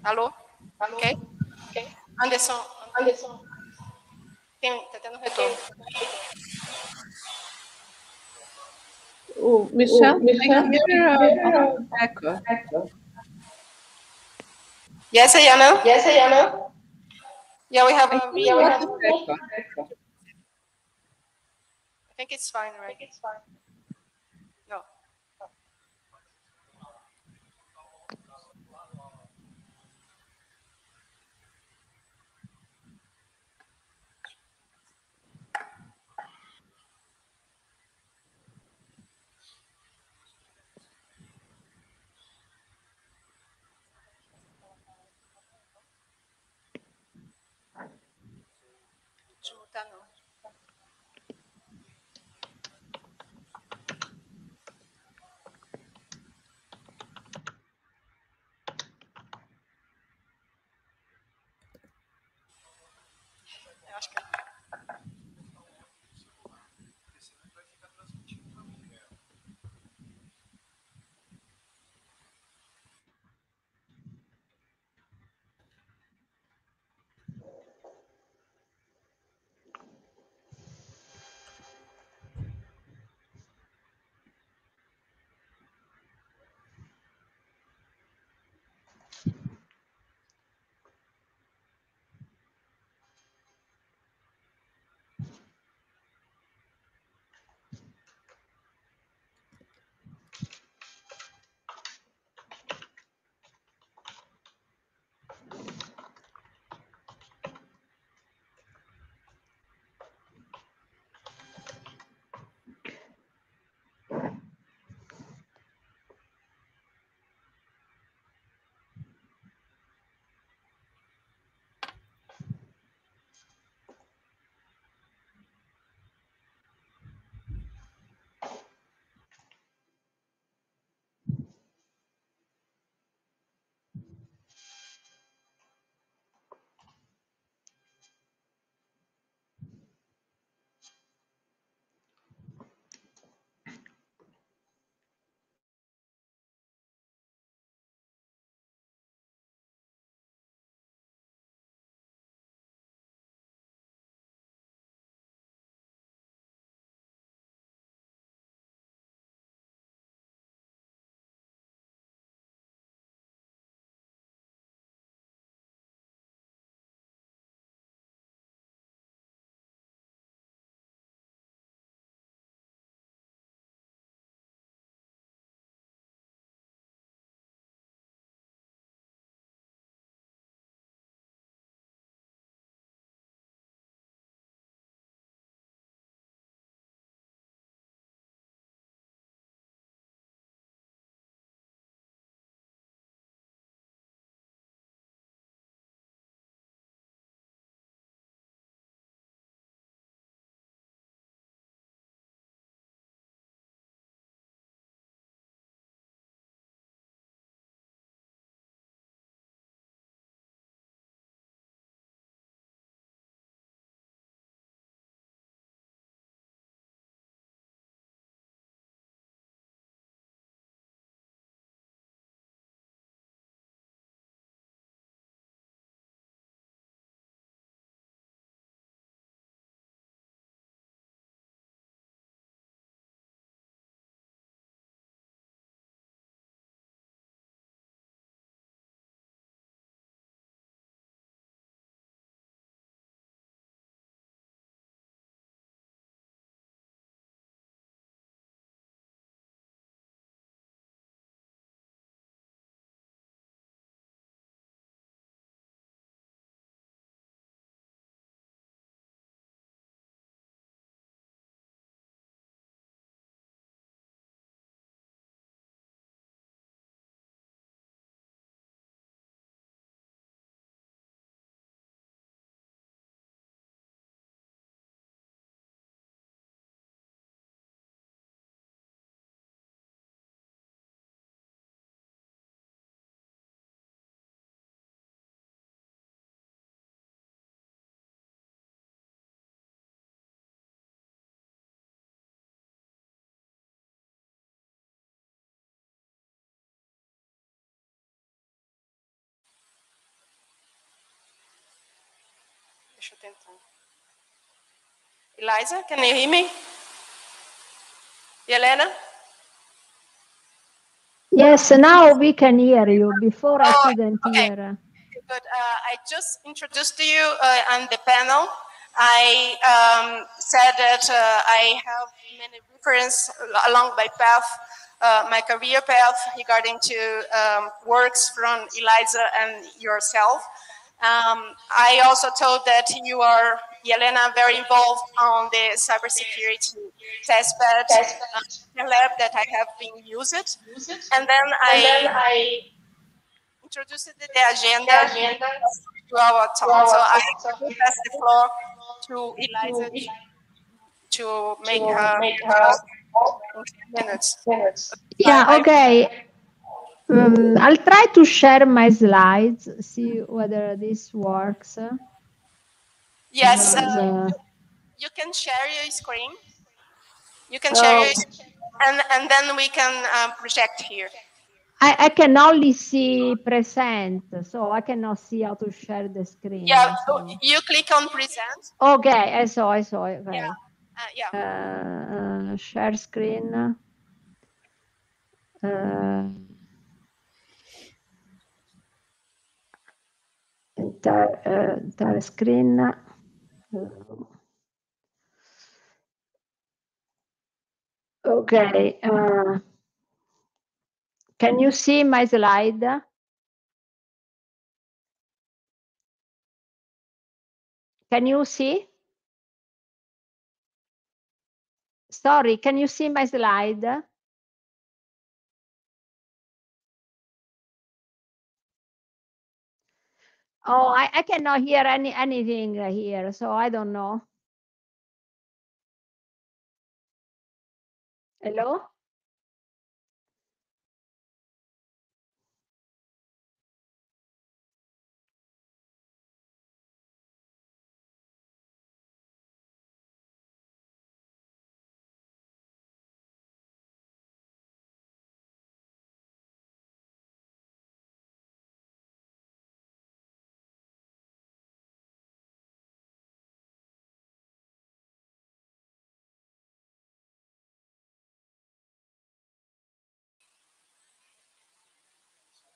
Alô? Ok? Anderson. Tá tendo retorno. Michelle, echo. Yes, Ayana? Yeah, we have a echo. I think it's fine, right? No. Deixa eu mutar, não. Eu acho que é. Deixa eu tentar. Elisa, can you hear me? Jelena? Yes, now we can hear you. Before I couldn't hear. Good. I just introduced to you on the panel. I said that I have many references along my path, my career path regarding to works from Elisa and yourself. I also told that you are, Jelena, very involved on the cybersecurity testbed lab that I have been used. And then I introduced the agenda to our talk. So I will pass the floor to Elisa to make her talk in 10 minutes. Yeah, okay. I'll try to share my slides, see whether this works. Yes, you can share your screen. You can share your screen, and then we can project here. I can only see present, so I cannot see how to share the screen. Yeah, so. You click on present. Okay, I saw. Okay. Yeah. Share screen. Entire screen. Okay. Can you see my slide? Can you see? Sorry, can you see my slide? Oh, I cannot hear anything here, so I don't know. Hello?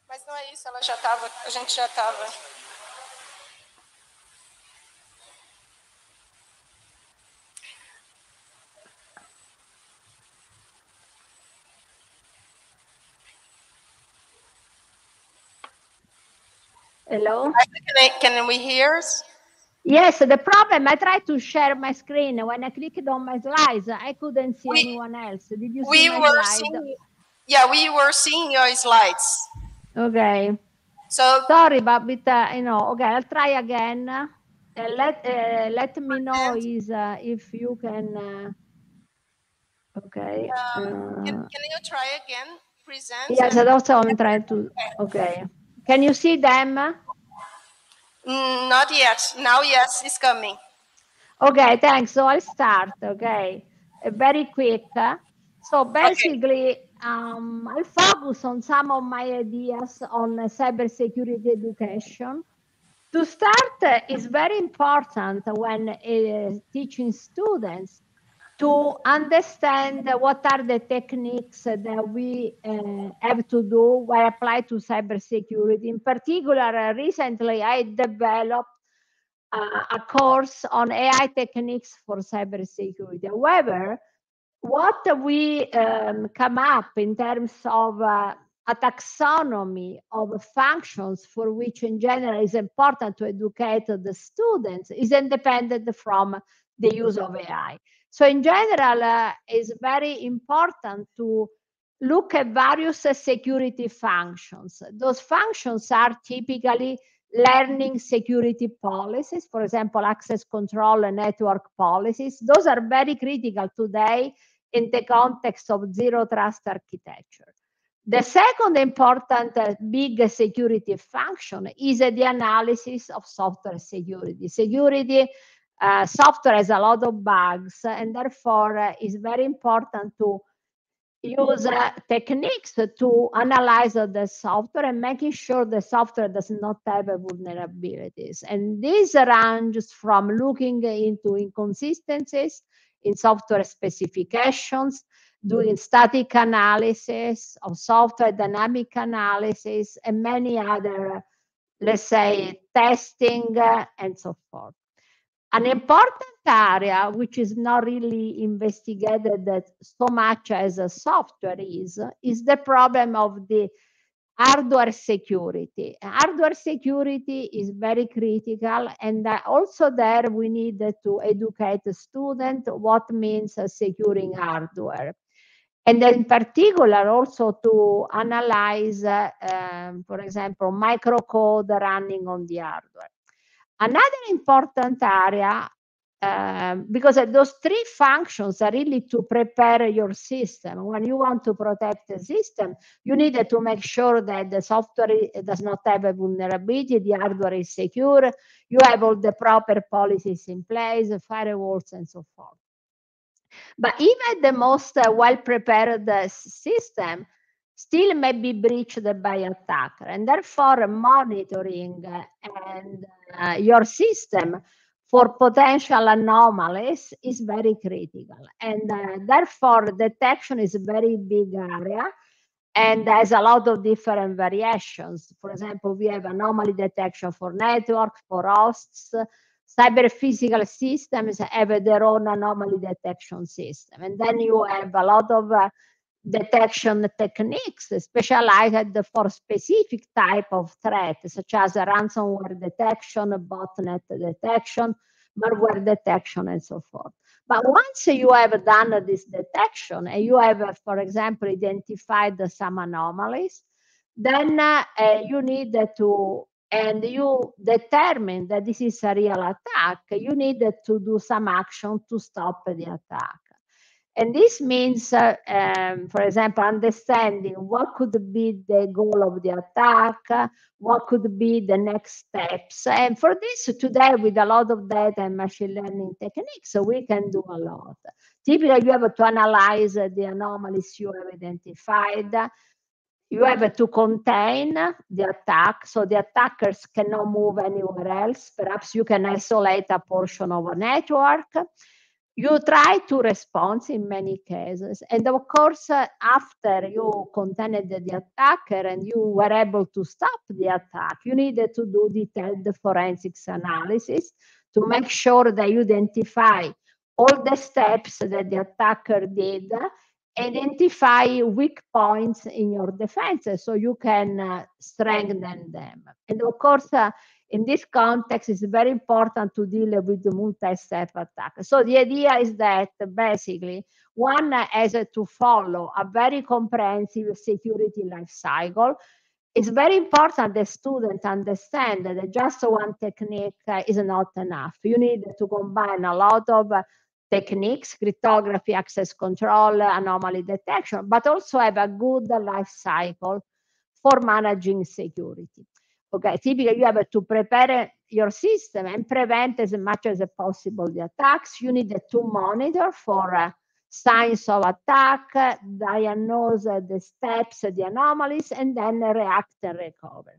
Mas não é isso, ela já estava, a gente já estava. Hello? Can we hear? Yes, the problem, I tried to share my screen. When I clicked on my slides, I couldn't see anyone else. Did you see my slide? Yeah, we were seeing your slides. Okay. So sorry, but you know, okay, I'll try again. Let me know if you can. Okay. Can you try again? Present. Yes, that's what I'm trying to. Okay. Can you see them? Not yet. Now, yes, it's coming. Okay, thanks. So I'll start. Okay, very quick. So basically, I'll focus on some of my ideas on cybersecurity education. To start, it's very important when teaching students to understand what are the techniques that we have to do when applied to cybersecurity. In particular, recently I developed a course on AI techniques for cybersecurity. However, what we come up in terms of a taxonomy of functions for which in general is important to educate the students is independent from the use of AI. So in general, it's very important to look at various security functions. Those functions are typically learning security policies, for example, access control and network policies. Those are very critical today in the context of zero trust architecture. The second important big security function is the analysis of software security. Software has a lot of bugs, and therefore it's very important to use techniques to analyze the software and making sure the software does not have vulnerabilities. And this ranges from looking into inconsistencies in software specifications, doing static analysis of software, dynamic analysis, and many other, let's say, testing and so forth. An important area which is not really investigated so much as a software is the problem of the hardware security. Hardware security is very critical, and also there we need to educate the student what means securing hardware. And in particular, also to analyze, for example, microcode running on the hardware. Another important area, because those three functions are really to prepare your system. When you want to protect the system, you need to make sure that the software does not have a vulnerability, the hardware is secure, you have all the proper policies in place, firewalls, and so forth. But even the most well-prepared system still may be breached by attacker, and therefore monitoring and your system for potential anomalies is very critical. And therefore detection is a very big area and has a lot of different variations. For example, we have anomaly detection for networks, for hosts. Cyber physical systems have their own anomaly detection system. And then you have a lot of detection techniques specialized for specific type of threat, such as ransomware detection, botnet detection, malware detection, and so forth. But once you have done this detection and you have, for example, identified some anomalies, then you need to, and you determine that this is a real attack, you need to do some action to stop the attack. And this means, for example, understanding what could be the goal of the attack, what could be the next steps. And for this, today, with a lot of data and machine learning techniques, so we can do a lot. Typically, you have to analyze the anomalies you have identified. You have to contain the attack, so the attackers cannot move anywhere else. Perhaps you can isolate a portion of a network. You try to respond in many cases. And of course, after you contained the attacker and you were able to stop the attack, you needed to do detailed forensics analysis to make sure that you identify all the steps that the attacker did, identify weak points in your defenses so you can strengthen them. And of course, in this context, it's very important to deal with the multi-step attack. So the idea is that basically one has to follow a very comprehensive security life cycle. It's very important that students understand that just one technique is not enough. You need to combine a lot of techniques, cryptography, access control, anomaly detection, but also have a good life cycle for managing security. Okay, typically you have to prepare your system and prevent as much as possible the attacks. You need to monitor for signs of attack, diagnose the steps, the anomalies, and then react and recover.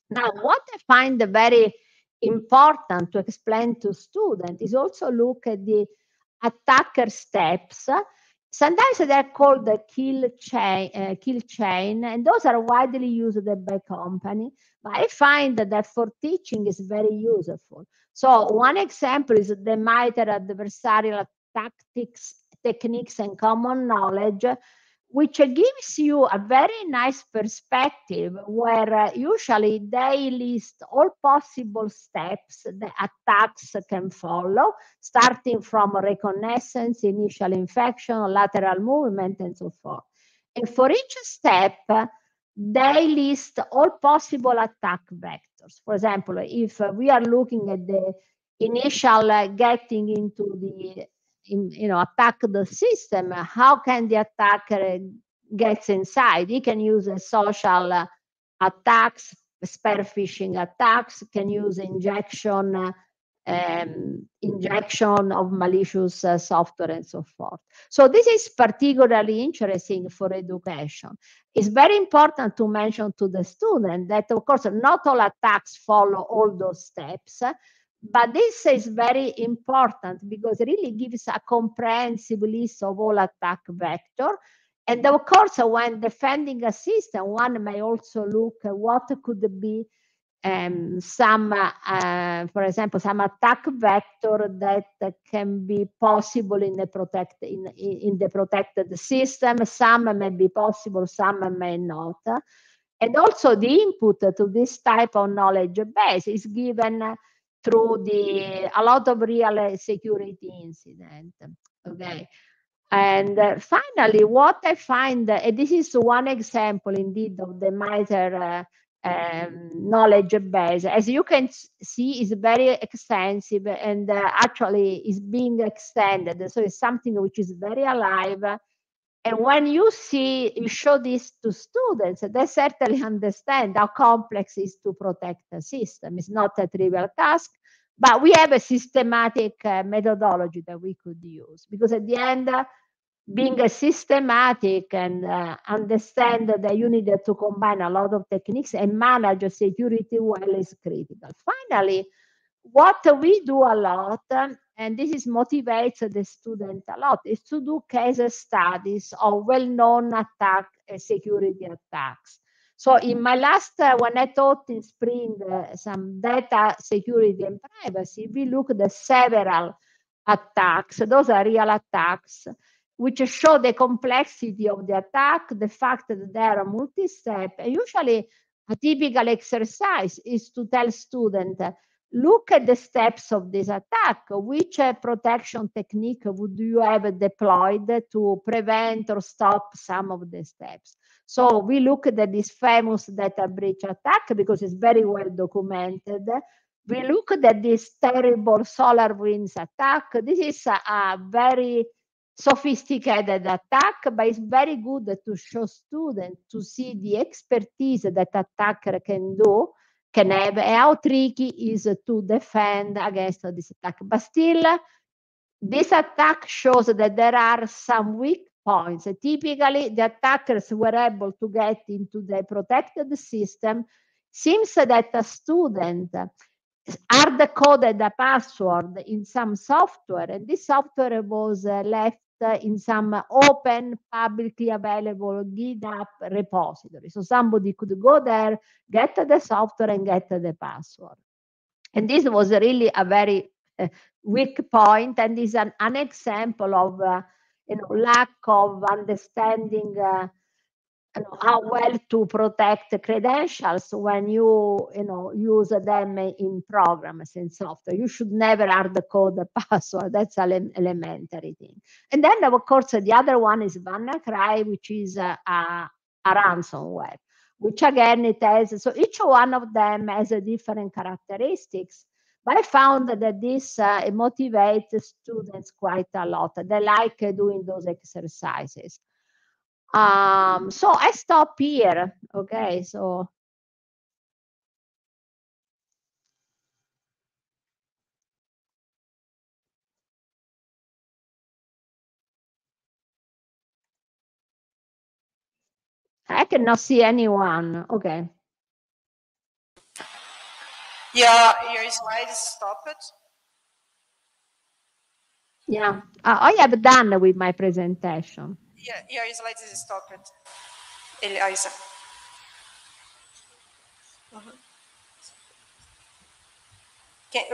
Now, what I find very important to explain to students is also look at the attacker steps. Sometimes they're called the kill chain, and those are widely used by company. But I find that for teaching is very useful. So one example is the MITRE adversarial tactics, techniques, and common knowledge, which gives you a very nice perspective where usually they list all possible steps the attacks can follow, starting from reconnaissance, initial infection, lateral movement, and so forth. And for each step, they list all possible attack vectors. For example, if we are looking at the initial getting into the attack the system, how can the attacker get inside? He can use social attacks, spear phishing attacks, can use injection injection of malicious software and so forth. So this is particularly interesting for education. It's very important to mention to the student that, of course, not all attacks follow all those steps, but this is very important because it really gives a comprehensive list of all attack vectors. And of course, when defending a system, one may also look at what could be some, for example, some attack vector that can be possible in the protected system. Some may be possible, some may not. And also the input to this type of knowledge base is given through a lot of real security incident. Okay. And finally, what I find, this is one example indeed of the MITRE knowledge base. As you can see, is very extensive and actually is being extended. So it's something which is very alive. And when you show this to students, they certainly understand how complex it is to protect a system. It's not a trivial task, but we have a systematic methodology that we could use, because at the end, being a systematic and understand that you need to combine a lot of techniques and manage security well is critical. Finally, what we do a lot, and this is motivates the student a lot, is to do case studies of well-known security attacks. So in my last, when I taught in spring some data security and privacy, we looked at several attacks. Those are real attacks, which show the complexity of the attack, the fact that they are multi-step. And usually a typical exercise is to tell students, look at the steps of this attack. Which protection technique would you have deployed to prevent or stop some of the steps? So we look at this famous data breach attack because it's very well documented. We look at this terrible SolarWinds attack. This is a very sophisticated attack, but it's very good to show students to see the expertise that attacker can have, and how tricky is to defend against this attack. But still, this attack shows that there are some weak points. Typically, the attackers were able to get into the protected system. Seems that a student hard-coded a password in some software, and this software was left in some open, publicly available GitHub repository. So somebody could go there, get the software, and get the password. And this was really a very weak point, and is an example of lack of understanding how well to protect credentials when you use them in programs and software. You should never hard code the password. That's an elementary thing. And then, of course, the other one is WannaCry, which is a ransomware, which again it has. So each one of them has a different characteristics. But I found that this motivates students quite a lot. They like doing those exercises. So I stop here. Okay, so I cannot see anyone. Okay. Yeah, your slide is stopped. Yeah, I have done with my presentation. Yeah, your slide is stopped, Elisa.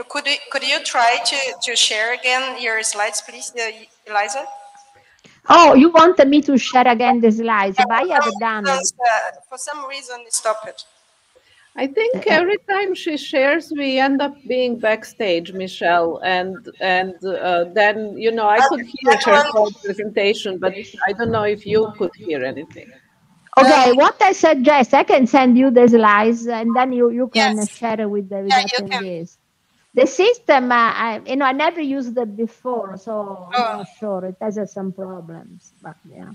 Could you try to share again your slides, please, Elisa? Oh, you want me to share again the slides? But I have done. For some reason, it stopped. I think every time she shares, we end up being backstage, Michelle, and then I could hear her whole presentation, but I don't know if you could hear anything. Okay, what I suggest, I can send you the slides, and then you can share with the attendees. The system, I never used it before, so I'm not sure. It has some problems, but yeah.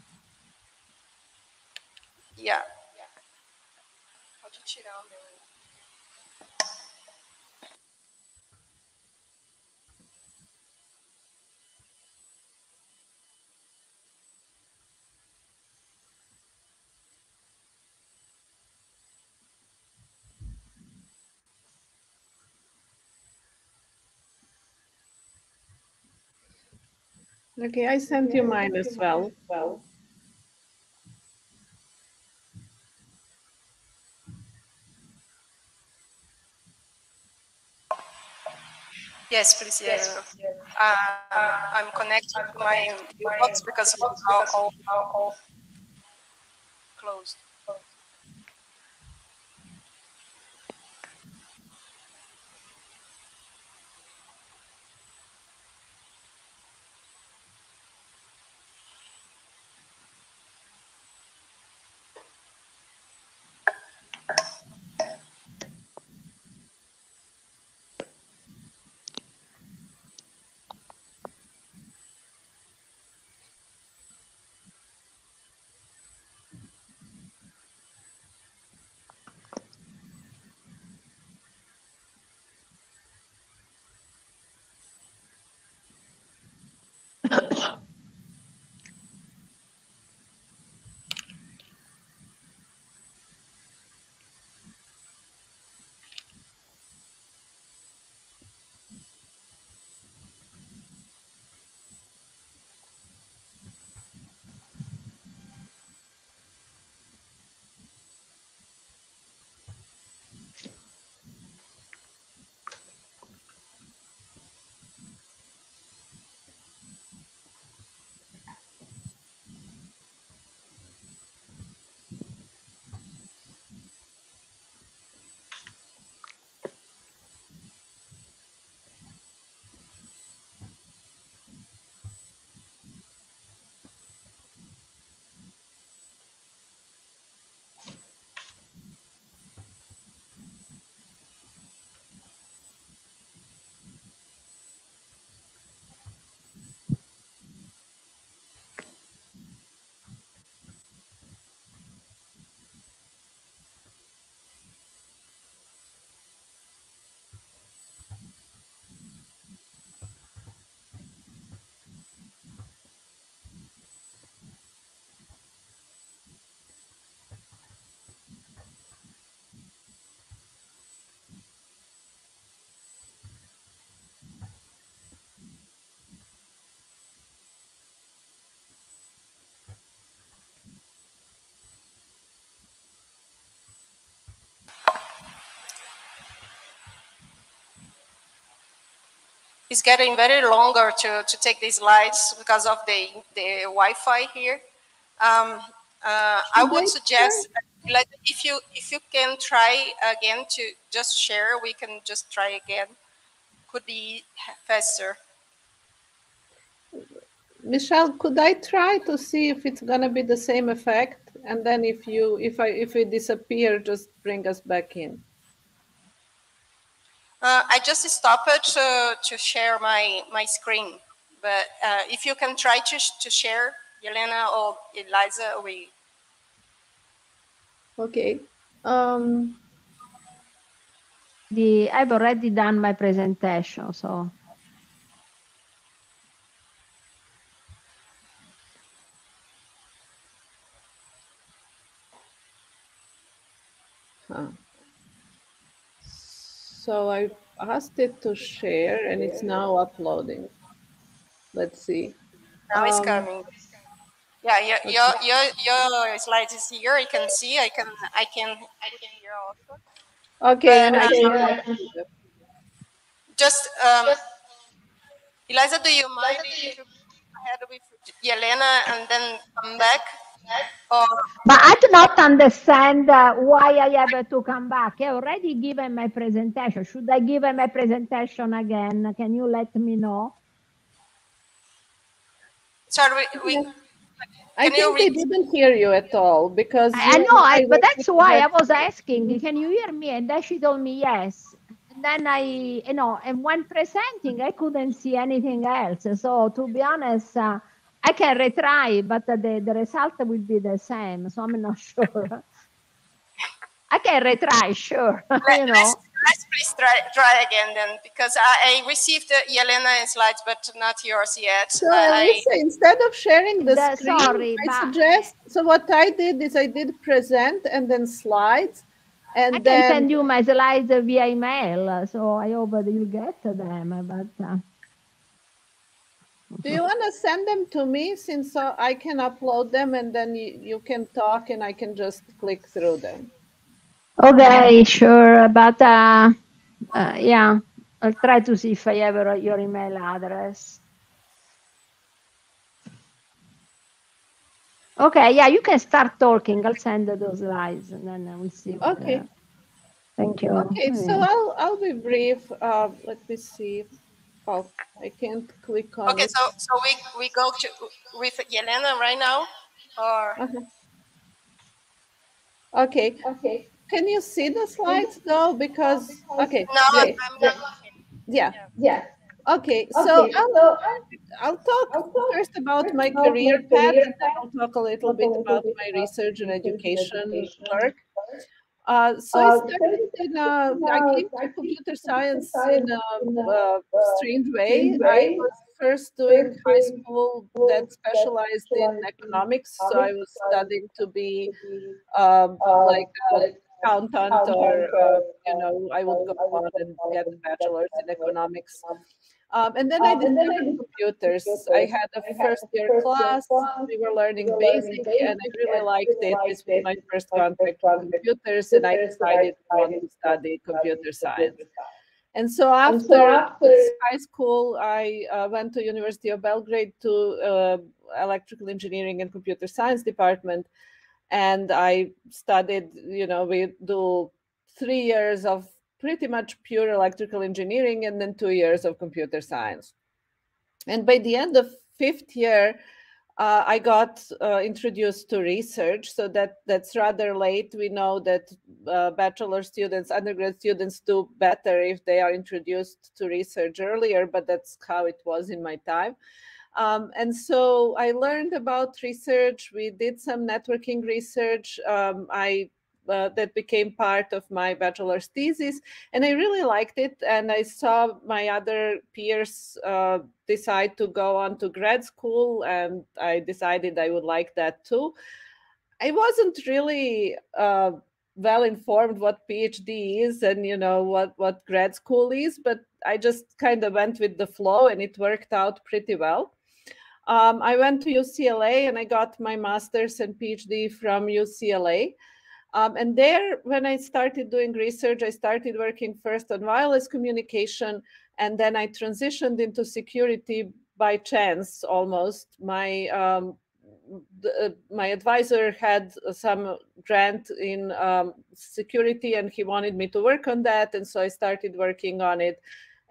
Yeah. Okay, I sent you mine as well. Yes, please. Yes. I'm connected to my mailbox because it's all closed. It's getting very longer to take these slides because of the Wi-Fi here. I would suggest, like, if you can try again to just share, we can just try again. Could be faster. Michelle, could I try to see if it's gonna be the same effect? And then if we disappear, just bring us back in. I just stopped to share my screen, but if you can try to share, Jelena or Elisa, we. Okay. I've already done my presentation, so. So I asked it to share, and it's now uploading. Let's see. Now it's coming. Yeah, your slide is here. I can see. I can hear also. Okay, but, and just Elisa, do you mind if you go ahead with Jelena and then come back? Or But I do not understand why I have to come back. I already given my presentation. Should I give my presentation again? Can you let me know? sorry, I think they didn't hear you at all because I know, but that's why I was asking. Can you hear me? And then she told me yes. And then and when presenting, I couldn't see anything else. So to be honest, I can retry, but the result will be the same. So I'm not sure. I can retry, sure. Let's please try again then, because I received Jelena slides, but not yours yet. So Elisa, instead of sharing the screen, I suggest. So what I did is I did present and then slides, and I can send you my slides via email. So I hope that you'll get them. But Do you want to send them to me, since I can upload them, and then you can talk and I can just click through them? Okay, sure. But yeah, I'll try to see if I have your email address. Okay, yeah, you can start talking. I'll send those slides and then we'll see. Okay. Thank you. Okay, so I'll be brief. Let me see. Oh, I can't click on it. Okay, so we go with Jelena right now, or okay. Okay. Can you see the slides though? Because okay. No, I'm not looking. Yeah. Yeah. Okay, so I'll talk first about my career path, and then I'll talk a little bit about my research and education work. So I started I came to computer science in a strange way. I was first doing high school that specialized in economics, so I was studying to be like an accountant, or I would go on and get a bachelor's in economics. And then I discovered computers. I had a first year class. We were learning BASIC, and I really liked it. This was my first contact with computers, and I decided I want to study computer science. And so after high school, I went to University of Belgrade to electrical engineering and computer science department. And I studied, we do 3 years of pretty much pure electrical engineering and then 2 years of computer science. And by the end of 5th year, I got introduced to research. So that's rather late. We know that bachelor students, undergrad students do better if they are introduced to research earlier, but that's how it was in my time. And so I learned about research. We did some networking research. That became part of my bachelor's thesis, and I really liked it. And I saw my other peers decide to go on to grad school, and I decided I would like that too. I wasn't really well informed what PhD is and what grad school is, but I just kind of went with the flow, and it worked out pretty well. I went to UCLA and I got my master's and PhD from UCLA. And there, when I started doing research, I started working first on wireless communication, and then I transitioned into security by chance almost. My advisor had some grant in security, and he wanted me to work on that. And so I started working on it,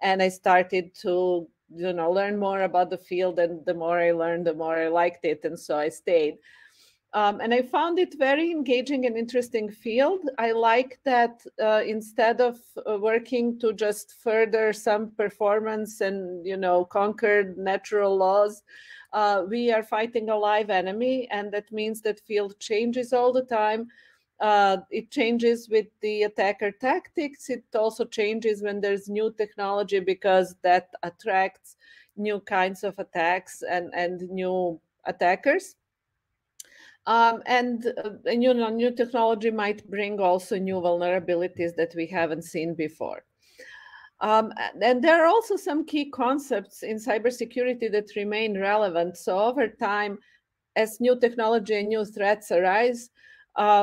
and I started to learn more about the field. And the more I learned, the more I liked it. And so I stayed. And I found it very engaging and interesting field. I like that instead of working to just further some performance and, conquer natural laws, we are fighting a live enemy. And that means that field changes all the time. It changes with the attacker tactics. It also changes when there's new technology, because that attracts new kinds of attacks and new attackers. And new technology might bring also new vulnerabilities that we haven't seen before. And there are also some key concepts in cybersecurity that remain relevant. So over time, as new technology and new threats arise,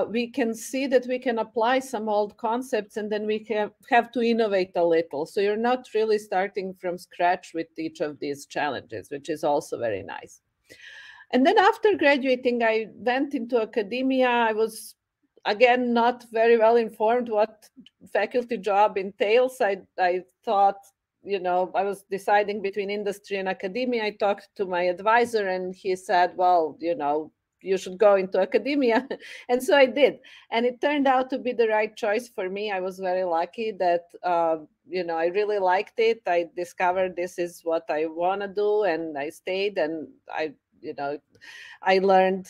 we can see that we can apply some old concepts, and then we have to innovate a little. So you're not really starting from scratch with each of these challenges, which is also very nice. And then after graduating, I went into academia. I was, again, not very well informed what faculty job entails. I thought, I was deciding between industry and academia. I talked to my advisor, and he said, well, you should go into academia. And so I did. And it turned out to be the right choice for me. I was very lucky that, I really liked it. I discovered this is what I want to do, and I stayed, and I learned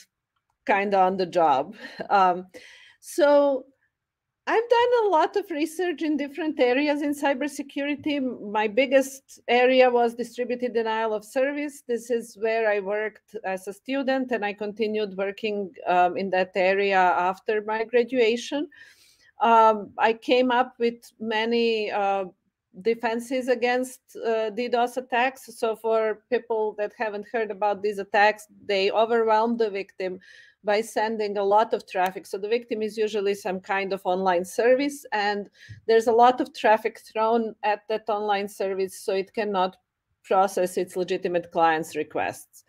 kind of on the job. So I've done a lot of research in different areas in cybersecurity. My biggest area was distributed denial of service. This is where I worked as a student, and I continued working in that area after my graduation. I came up with many defenses against DDoS attacks. So for people that haven't heard about these attacks, they overwhelm the victim by sending a lot of traffic. So the victim is usually some kind of online service, and there's a lot of traffic thrown at that online service, so it cannot process its legitimate client's requests.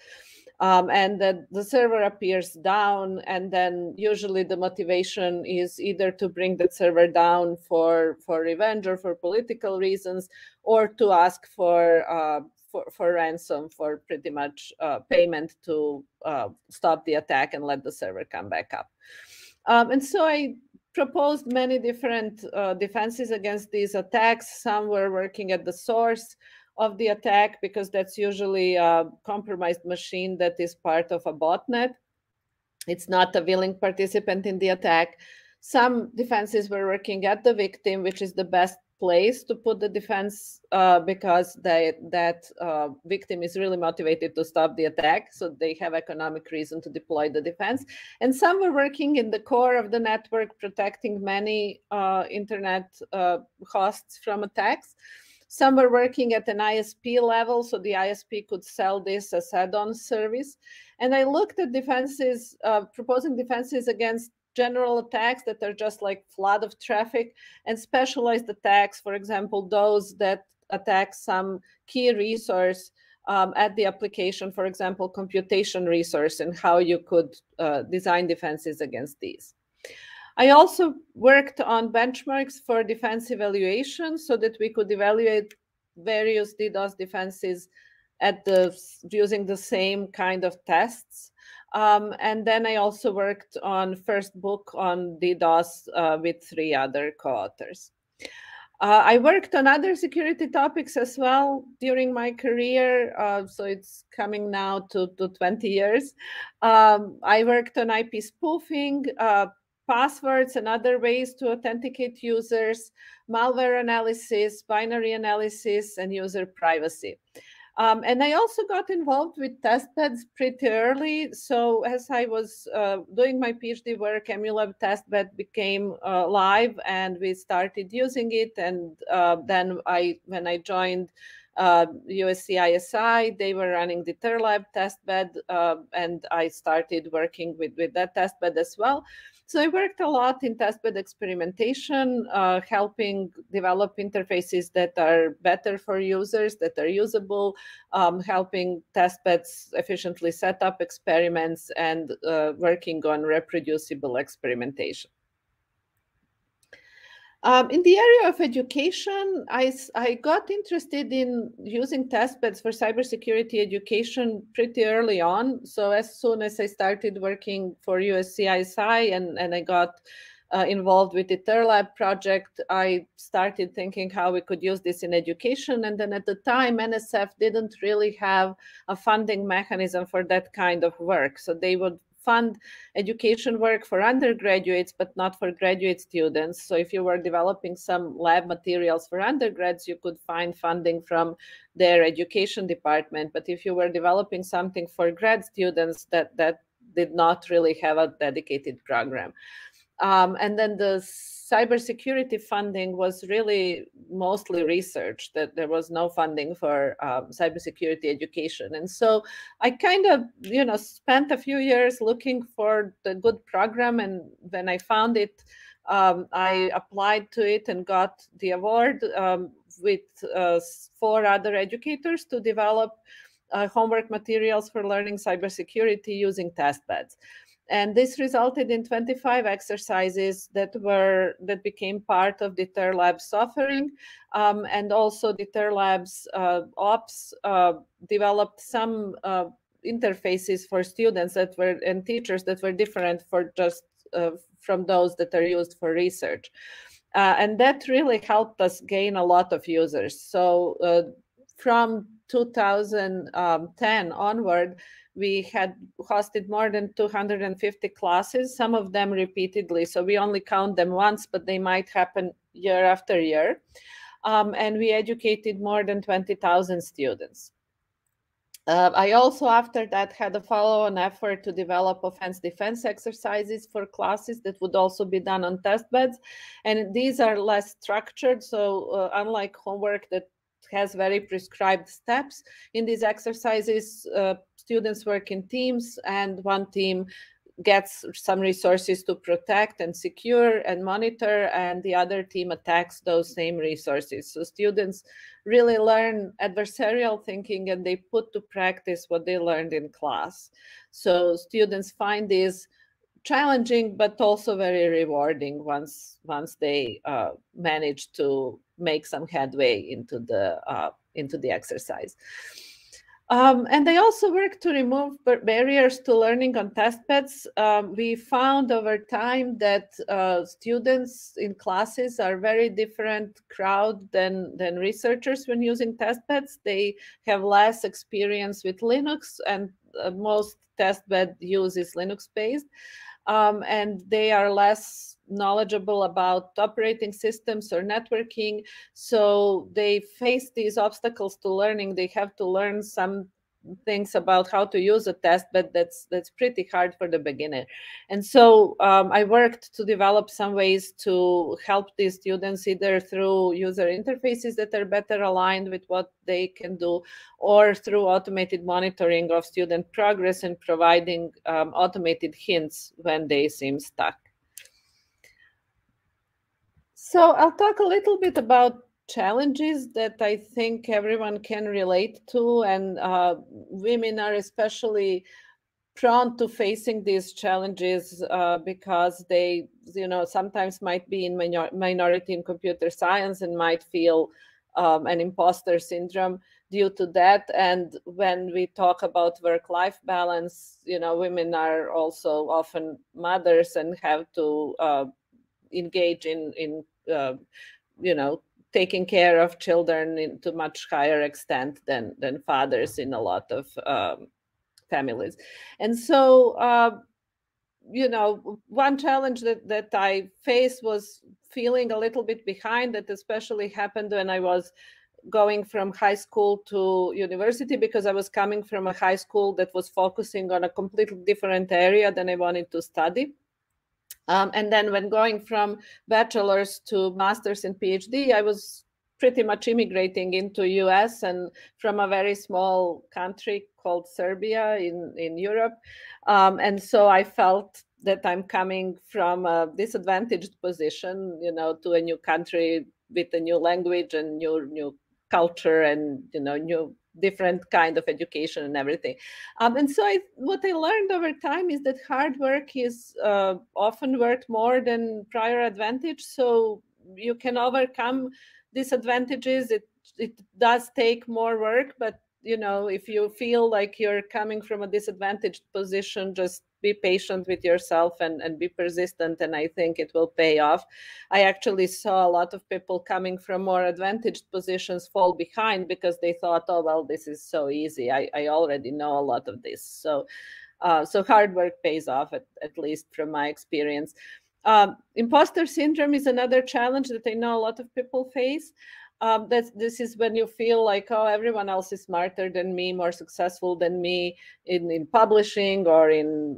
And then the server appears down, and then usually the motivation is either to bring that server down for revenge or for political reasons, or to ask for ransom, for pretty much payment to stop the attack and let the server come back up. And so I proposed many different defenses against these attacks. Some were working at the source of the attack, because that's usually a compromised machine that is part of a botnet. It's not a willing participant in the attack. Some defenses were working at the victim, which is the best place to put the defense, because that victim is really motivated to stop the attack, so they have economic reason to deploy the defense. And some were working in the core of the network, protecting many internet hosts from attacks. Some were working at an ISP level, so the ISP could sell this as add-on service. And I looked at defenses, proposing defenses against general attacks that are just like flood of traffic, and specialized attacks, for example, those that attack some key resource at the application, for example, computation resource, and how you could design defenses against these. I also worked on benchmarks for defense evaluation, so that we could evaluate various DDoS defenses using the same kind of tests. And then I also worked on first book on DDoS with 3 other co-authors. I worked on other security topics as well during my career, so it's coming now to 20 years. I worked on IP spoofing, passwords and other ways to authenticate users, malware analysis, binary analysis, and user privacy. And I also got involved with testbeds pretty early. So as I was doing my PhD work, Emulab testbed became live, and we started using it. And then when I joined USC ISI, they were running the Terlab testbed, and I started working with that testbed as well. So I worked a lot in testbed experimentation, helping develop interfaces that are better for users, that are usable, helping testbeds efficiently set up experiments, and working on reproducible experimentation. In the area of education, I got interested in using testbeds for cybersecurity education pretty early on. So as soon as I started working for USC ISI and I got involved with the Terlab project, I started thinking how we could use this in education. And then at the time, NSF didn't really have a funding mechanism for that kind of work. So they would fund education work for undergraduates, but not for graduate students. So if you were developing some lab materials for undergrads, you could find funding from their education department. But if you were developing something for grad students, that did not really have a dedicated program. And then the cybersecurity funding was really mostly research, that there was no funding for cybersecurity education. And so I kind of, spent a few years looking for the good program. And when I found it, I applied to it and got the award with 4 other educators to develop homework materials for learning cybersecurity using testbeds. And this resulted in 25 exercises that became part of the Terlab's offering. And also the Terlab's ops developed some interfaces for students and teachers that were different from those that are used for research. And that really helped us gain a lot of users. So from 2010 onward, we had hosted more than 250 classes, some of them repeatedly. So we only count them once, but they might happen year after year. And we educated more than 20,000 students. I also, after that, had a follow-on effort to develop offense-defense exercises for classes that would also be done on test beds. And these are less structured. So unlike homework that has very prescribed steps, in these exercises, students work in teams, and one team gets some resources to protect and secure and monitor, and the other team attacks those same resources. So students really learn adversarial thinking, and they put to practice what they learned in class. So students find this challenging, but also very rewarding once they manage to make some headway into the exercise. And they also work to remove barriers to learning on test beds. We found over time that students in classes are very different crowd than researchers when using test beds. They have less experience with Linux, and most test bed use is Linux-based. And they are less knowledgeable about operating systems or networking. So they face these obstacles to learning. They have to learn some things about how to use a test bed that's pretty hard for the beginner. And so I worked to develop some ways to help these students, either through user interfaces that are better aligned with what they can do, or through automated monitoring of student progress and providing automated hints when they seem stuck. So I'll talk a little bit about challenges that I think everyone can relate to, and women are especially prone to facing these challenges because they, sometimes might be in minority in computer science and might feel an imposter syndrome due to that. And when we talk about work-life balance, women are also often mothers and have to engage in taking care of children to much higher extent than fathers in a lot of families. And so, one challenge that I faced was feeling a little bit behind. That especially happened when I was going from high school to university, because I was coming from a high school that was focusing on a completely different area than I wanted to study. And then when going from bachelor's to master's and PhD, I was pretty much immigrating into US and from a very small country called Serbia in Europe. And so I felt that I'm coming from a disadvantaged position, to a new country with a new language and new culture and, new different kind of education and everything. And so what I learned over time is that hard work is often worth more than prior advantage. So you can overcome disadvantages. It does take more work, but if you feel like you're coming from a disadvantaged position, just be patient with yourself and be persistent, and I think it will pay off. I actually saw a lot of people coming from more advantaged positions fall behind because they thought, oh, well, this is so easy. I already know a lot of this. So hard work pays off, at least from my experience. Imposter syndrome is another challenge that I know a lot of people face. This is when you feel like, oh, everyone else is smarter than me, more successful than me in publishing or in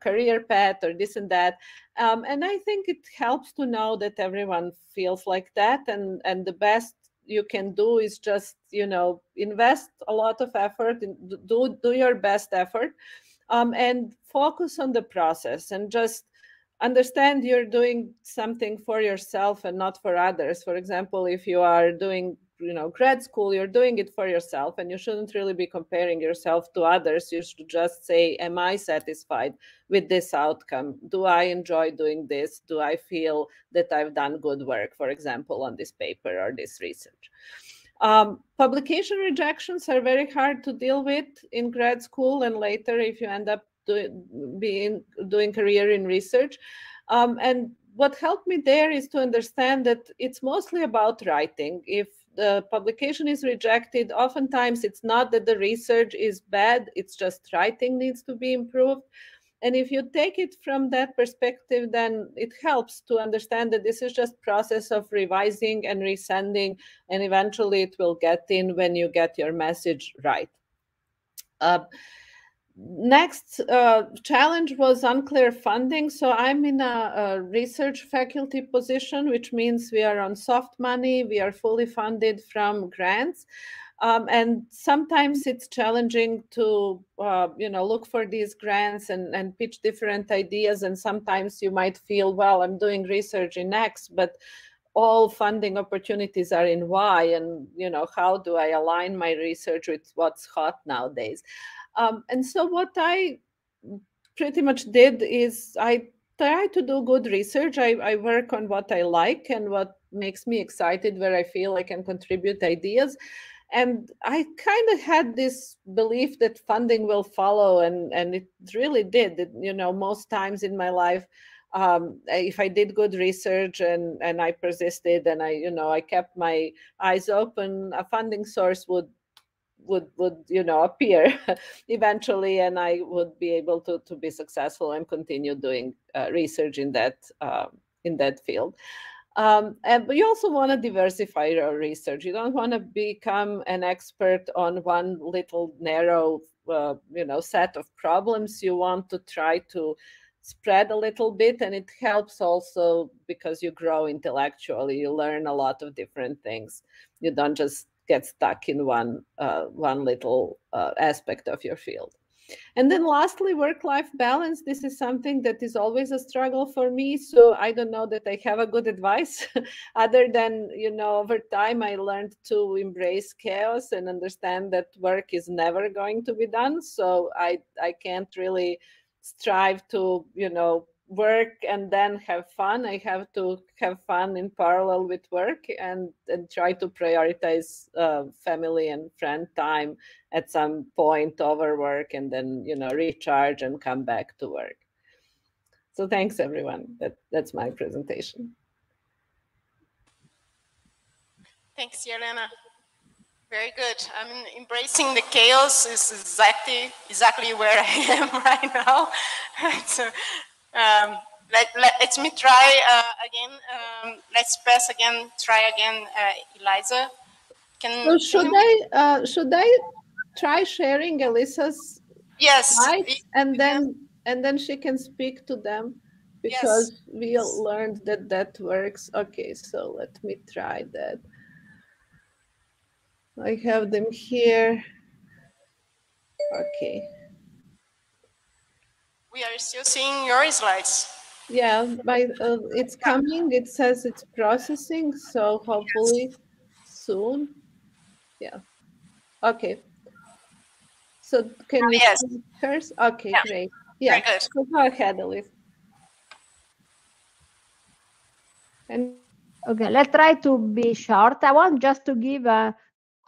career path or this and that. And I think it helps to know that everyone feels like that, and the best you can do is just invest a lot of effort and do your best effort, and focus on the process, and just understand you're doing something for yourself and not for others. For example, if you are doing grad school, you're doing it for yourself, and you shouldn't really be comparing yourself to others. You should just say, am I satisfied with this outcome? Do I enjoy doing this? Do I feel that I've done good work, for example, on this paper or this research? Publication rejections are very hard to deal with in grad school and later if you end up doing career in research. And what helped me there is to understand that it's mostly about writing. If the publication is rejected, oftentimes it's not that the research is bad, it's just writing needs to be improved. And if you take it from that perspective, then it helps to understand that this is just process of revising and resending, and eventually it will get in when you get your message right. Next challenge was unclear funding. So I'm in a research faculty position, which means we are on soft money. We are fully funded from grants. And sometimes it's challenging to, look for these grants and pitch different ideas. And sometimes you might feel, well, I'm doing research in X, but all funding opportunities are in Y. And, how do I align my research with what's hot nowadays? And so what I pretty much did is I try to do good research. I work on what I like and what makes me excited, where I feel I can contribute ideas. And I kind of had this belief that funding will follow, and it really did. Most times in my life, if I did good research and I persisted and I kept my eyes open, a funding source would appear eventually, and I would be able to be successful and continue doing research in that field. But you also want to diversify your research. You don't want to become an expert on one little narrow, set of problems. You want to try to spread a little bit, and it helps also because you grow intellectually. You learn a lot of different things. You don't just get stuck in one little aspect of your field. And then lastly, work-life balance. This is something that is always a struggle for me. So I don't know that I have a good advice other than, over time I learned to embrace chaos and understand that work is never going to be done. So I can't really strive to, work and then have fun. I have to have fun in parallel with work and try to prioritize family and friend time at some point over work, and then recharge and come back to work. So thanks everyone. That's my presentation. Thanks, Jelena. Very good. I mean, embracing the chaos is exactly where I am right now. So, let me try again. Let's press again. Try again, Elisa. So should I try sharing Elisa's slides, and then she can speak to them, because we learned that works. Okay, so let me try that. I have them here. Okay. We are still seeing your slides. Yeah, it's coming. It says it's processing, so hopefully soon. Yeah. Okay. So can you see hers? Okay, great. Yeah. Very good. So go ahead, Elisa. Okay, let's try to be short. I want just to give a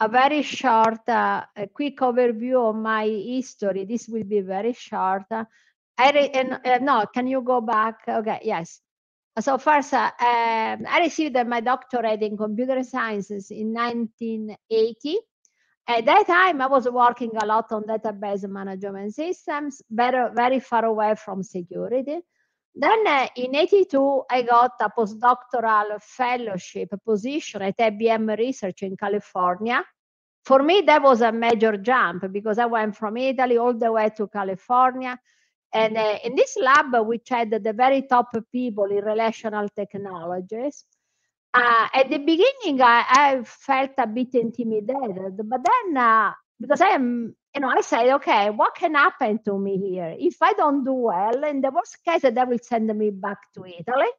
very short, a quick overview of my history. This will be very short. No, can you go back? Okay, yes. So first, I received my doctorate in computer sciences in 1980. At that time, I was working a lot on database management systems, very far away from security. Then in 82, I got a postdoctoral fellowship position at IBM Research in California. For me, that was a major jump because I went from Italy all the way to California. And in this lab, which had the very top people in relational technologies, at the beginning, I felt a bit intimidated, but then because I am, I say, okay, what can happen to me here? If I don't do well, in the worst case, they will send me back to Italy.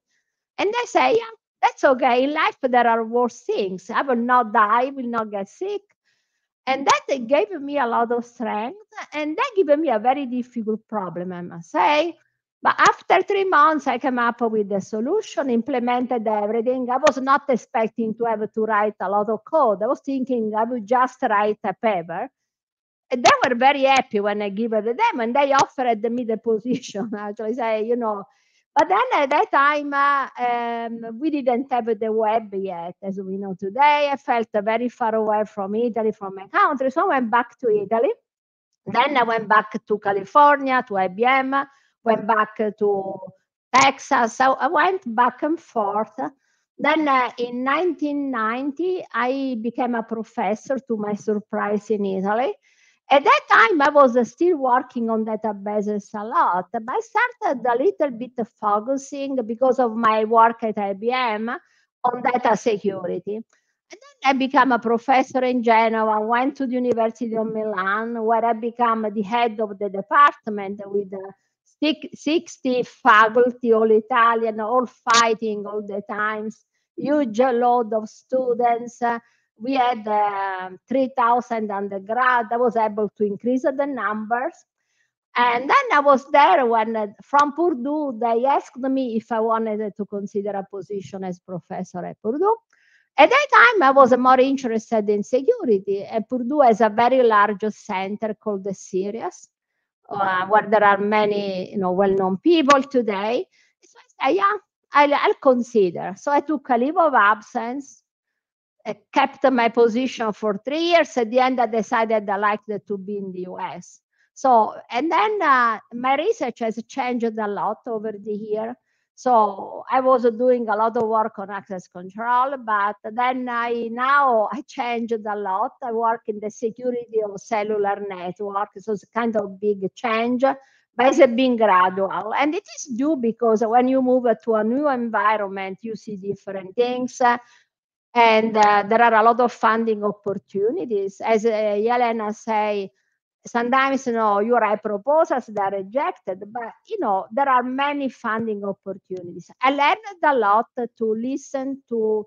And they say, yeah, that's okay. In life, there are worse things. I will not die, will not get sick. And that gave me a lot of strength. And that gave me a very difficult problem, I must say. But after 3 months, I came up with a solution, implemented everything. I was not expecting to have to write a lot of code. I was thinking I would just write a paper. And they were very happy when I gave it to them, and they offered me the position. Actually, say, But then at that time, we didn't have the web yet, as we know today. I felt very far away from Italy, from my country. So I went back to Italy. Then I went back to California, to IBM, went back to Texas. So I went back and forth. Then in 1990, I became a professor, to my surprise, in Italy. At that time, I was still working on databases a lot, but I started a little bit focusing because of my work at IBM on data security. And then I became a professor in Genoa, went to the University of Milan, where I became the head of the department with 60 faculty, all Italian, all fighting all the times, huge load of students. We had 3,000 undergrad. I was able to increase the numbers. And then I was there when, from Purdue, they asked me if I wanted to consider a position as professor at Purdue. At that time, I was more interested in security. And Purdue has a very large center called the Sirius, where there are many, well-known people today. So I said, yeah, I'll consider. So I took a leave of absence. I kept my position for 3 years. At the end, I decided I liked to be in the US. So, and then my research has changed a lot over the year. So I was doing a lot of work on access control, but then now I changed a lot. I work in the security of cellular network. So it's kind of big change, but it's been gradual. And it is due because when you move to a new environment, you see different things. And there are a lot of funding opportunities. As Jelena say, sometimes, you write proposals that are rejected, but, there are many funding opportunities. I learned a lot to listen to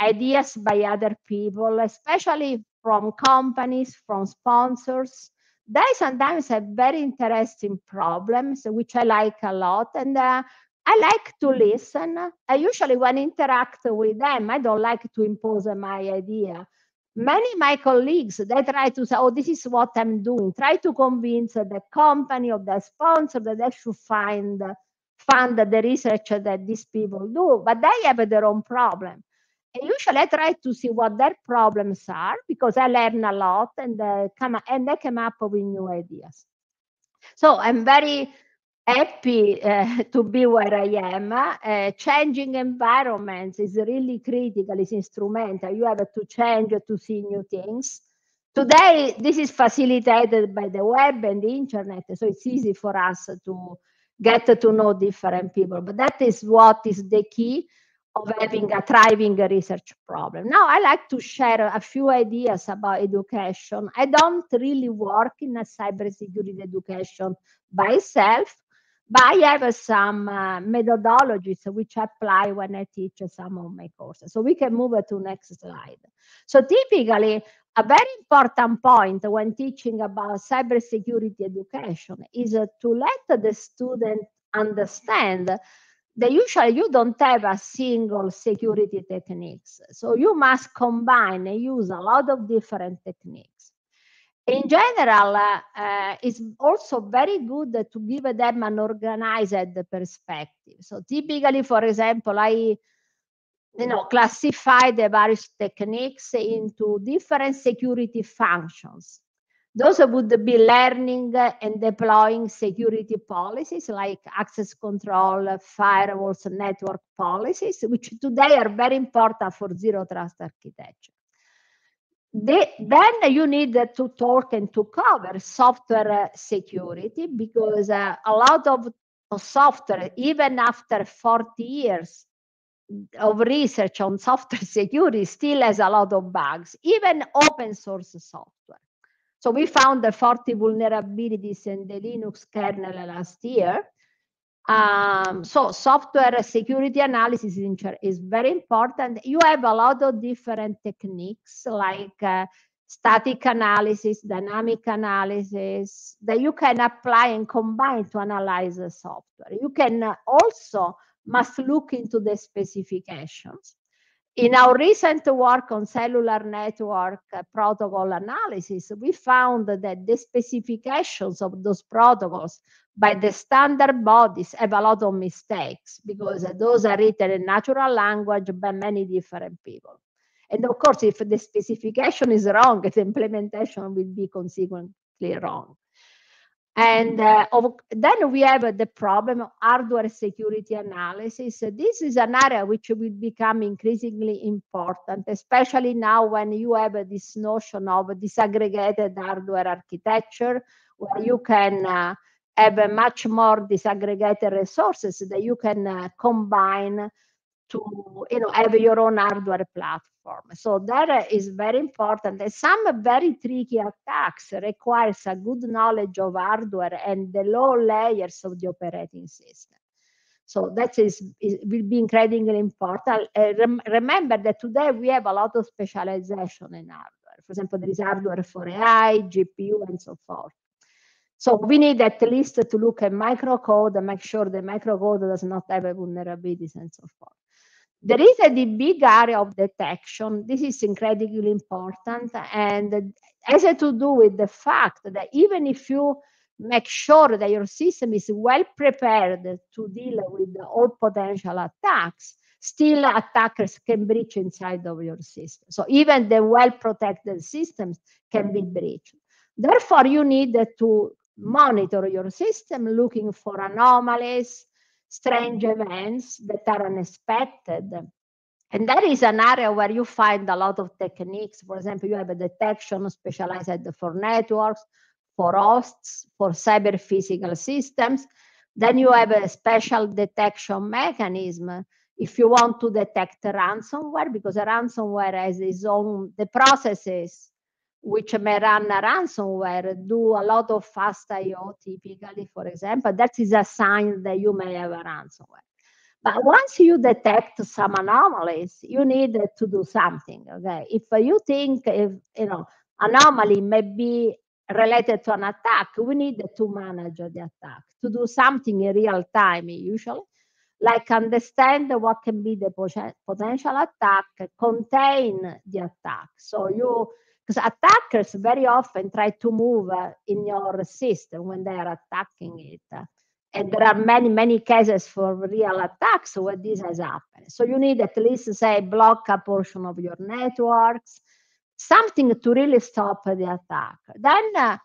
ideas by other people, especially from companies, from sponsors. They sometimes have very interesting problems, which I like a lot. And I like to listen. I usually, when I interact with them, I don't like to impose my idea. Many of my colleagues, they try to say, oh, this is what I'm doing. Try to convince the company or the sponsor that they should fund the research that these people do, but they have their own problem. And usually I try to see what their problems are, because I learn a lot and they come up with new ideas. So I'm very happy to be where I am. Changing environments is really critical, it's instrumental. You have to change to see new things. Today, this is facilitated by the web and the internet, so it's easy for us to get to know different people. But that is what is the key of having a thriving research problem. Now, I like to share a few ideas about education. I don't really work in a cybersecurity education by itself, but I have some methodologies which I apply when I teach some of my courses. So we can move to next slide. So typically, a very important point when teaching about cybersecurity education is to let the student understand that usually you don't have a single security techniques. So you must combine and use a lot of different techniques. In general, it's also very good to give them an organized perspective. So typically, for example, I classify the various techniques into different security functions. Those would be learning and deploying security policies like access control, firewalls, network policies, which today are very important for zero trust architecture. Then you need to talk and to cover software security, because a lot of software, even after 40 years of research on software security, still has a lot of bugs, even open source software. So we found the 40 vulnerabilities in the Linux kernel last year. So software security analysis is very important. You have a lot of different techniques like static analysis, dynamic analysis that you can apply and combine to analyze the software. You can also must look into the specifications. In our recent work on cellular network protocol analysis, we found that the specifications of those protocols by the standard bodies have a lot of mistakes, because those are written in natural language by many different people. And of course, if the specification is wrong, the implementation will be consequently wrong. And then we have the problem of hardware security analysis. This is an area which will become increasingly important, especially now when you have this notion of disaggregated hardware architecture, where you can have a much more disaggregated resources that you can combine to have your own hardware platform. So that is very important. And some very tricky attacks requires a good knowledge of hardware and the low layers of the operating system. So that will be incredibly important. Remember that today we have a lot of specialization in hardware. For example, there is hardware for AI, GPU, and so forth. So we need at least to look at microcode and make sure the microcode does not have vulnerabilities and so forth. There is the big area of detection. This is incredibly important and has to do with the fact that even if you make sure that your system is well prepared to deal with all potential attacks, still attackers can breach inside of your system. So even the well-protected systems can be breached. Therefore, you need to monitor your system, looking for anomalies, strange events that are unexpected. And that is an area where you find a lot of techniques. For example, you have a detection specialized for networks, for hosts, for cyber physical systems. Then you have a special detection mechanism if you want to detect ransomware, because a ransomware has its own, the processes which may run a ransomware do a lot of fast I/O typically, for example. That is a sign that you may have a ransomware. But once you detect some anomalies, you need to do something. Okay, if you think anomaly may be related to an attack, we need to manage the attack, to do something in real time usually, like understand what can be the potential attack, contain the attack. So because attackers very often try to move in your system when they are attacking it. And there are many, many cases for real attacks where this has happened. So you need at least, say, block a portion of your networks, something to really stop the attack. Then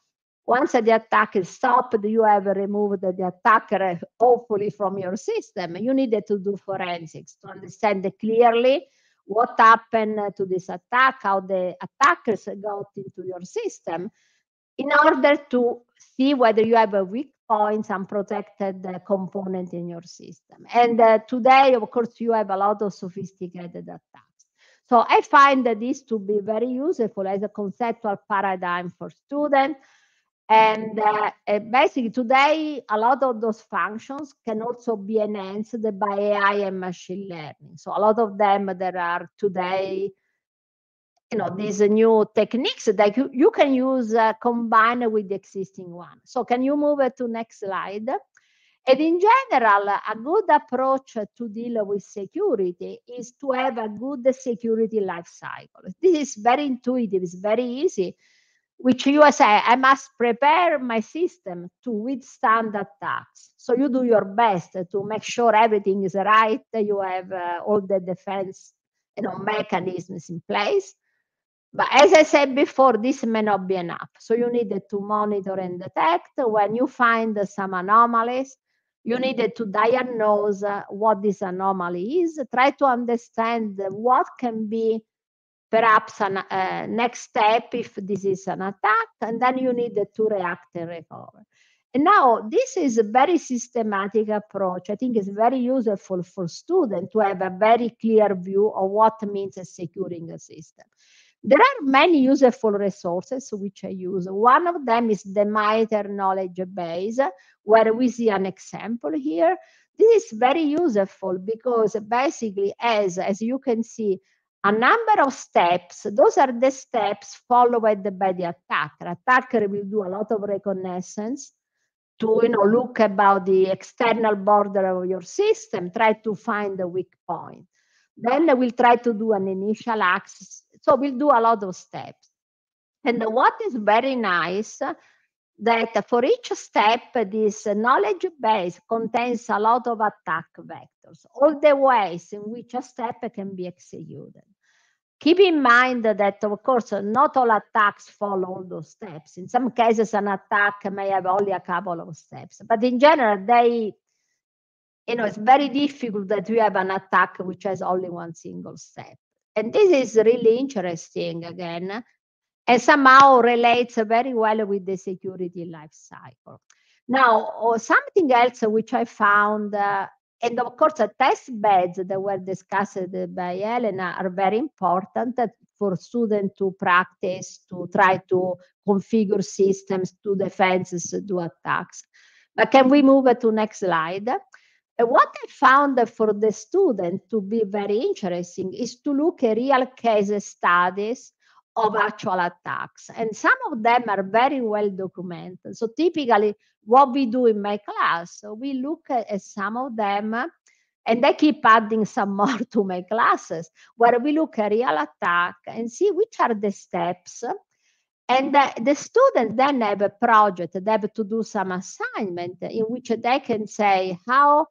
once the attack is stopped, you have removed the attacker, hopefully, from your system. You needed to do forensics to understand clearly what happened to this attack, how the attackers got into your system, in order to see whether you have a weak points, unprotected component in your system. And today, of course, you have a lot of sophisticated attacks. So I find this to be very useful as a conceptual paradigm for students. And basically today, a lot of those functions can also be enhanced by AI and machine learning. So a lot of them that are today, these new techniques that you can use combined with the existing one. So can you move to next slide? And in general, a good approach to deal with security is to have a good security life cycle. This is very intuitive, it's very easy, which you say, I must prepare my system to withstand attacks. So you do your best to make sure everything is right, you have all the defense mechanisms in place. But as I said before, this may not be enough. So you needed to monitor and detect. When you find some anomalies, you needed to diagnose what this anomaly is, try to understand what can be perhaps a next step if this is an attack, and then you needed to react and recover. And now this is a very systematic approach. I think it's very useful for students to have a very clear view of what means securing a system. There are many useful resources which I use. One of them is the MITRE knowledge base, where we see an example here. This is very useful because basically, as you can see, a number of steps, those are the steps followed by the attacker. Attacker will do a lot of reconnaissance to look about the external border of your system, try to find the weak point. Then we'll try to do an initial access. So we'll do a lot of steps. And what is very nice, that for each step, this knowledge base contains a lot of attack vectors, all the ways in which a step can be executed. Keep in mind that, of course, not all attacks follow all those steps. In some cases, an attack may have only a couple of steps, but in general, it's very difficult that we have an attack which has only one single step. And this is really interesting again, and somehow relates very well with the security life cycle. Now, something else which I found, and of course, test beds that were discussed by Jelena are very important for students to practice, to try to configure systems, to defenses, to attacks. But can we move to next slide? What I found for the student to be very interesting is to look at real case studies of actual attacks. And some of them are very well documented. So typically what we do in my class, so we look at some of them, and I keep adding some more to my classes, where we look at real attack and see which are the steps. And the students then have a project, they have to do some assignment in which they can say, how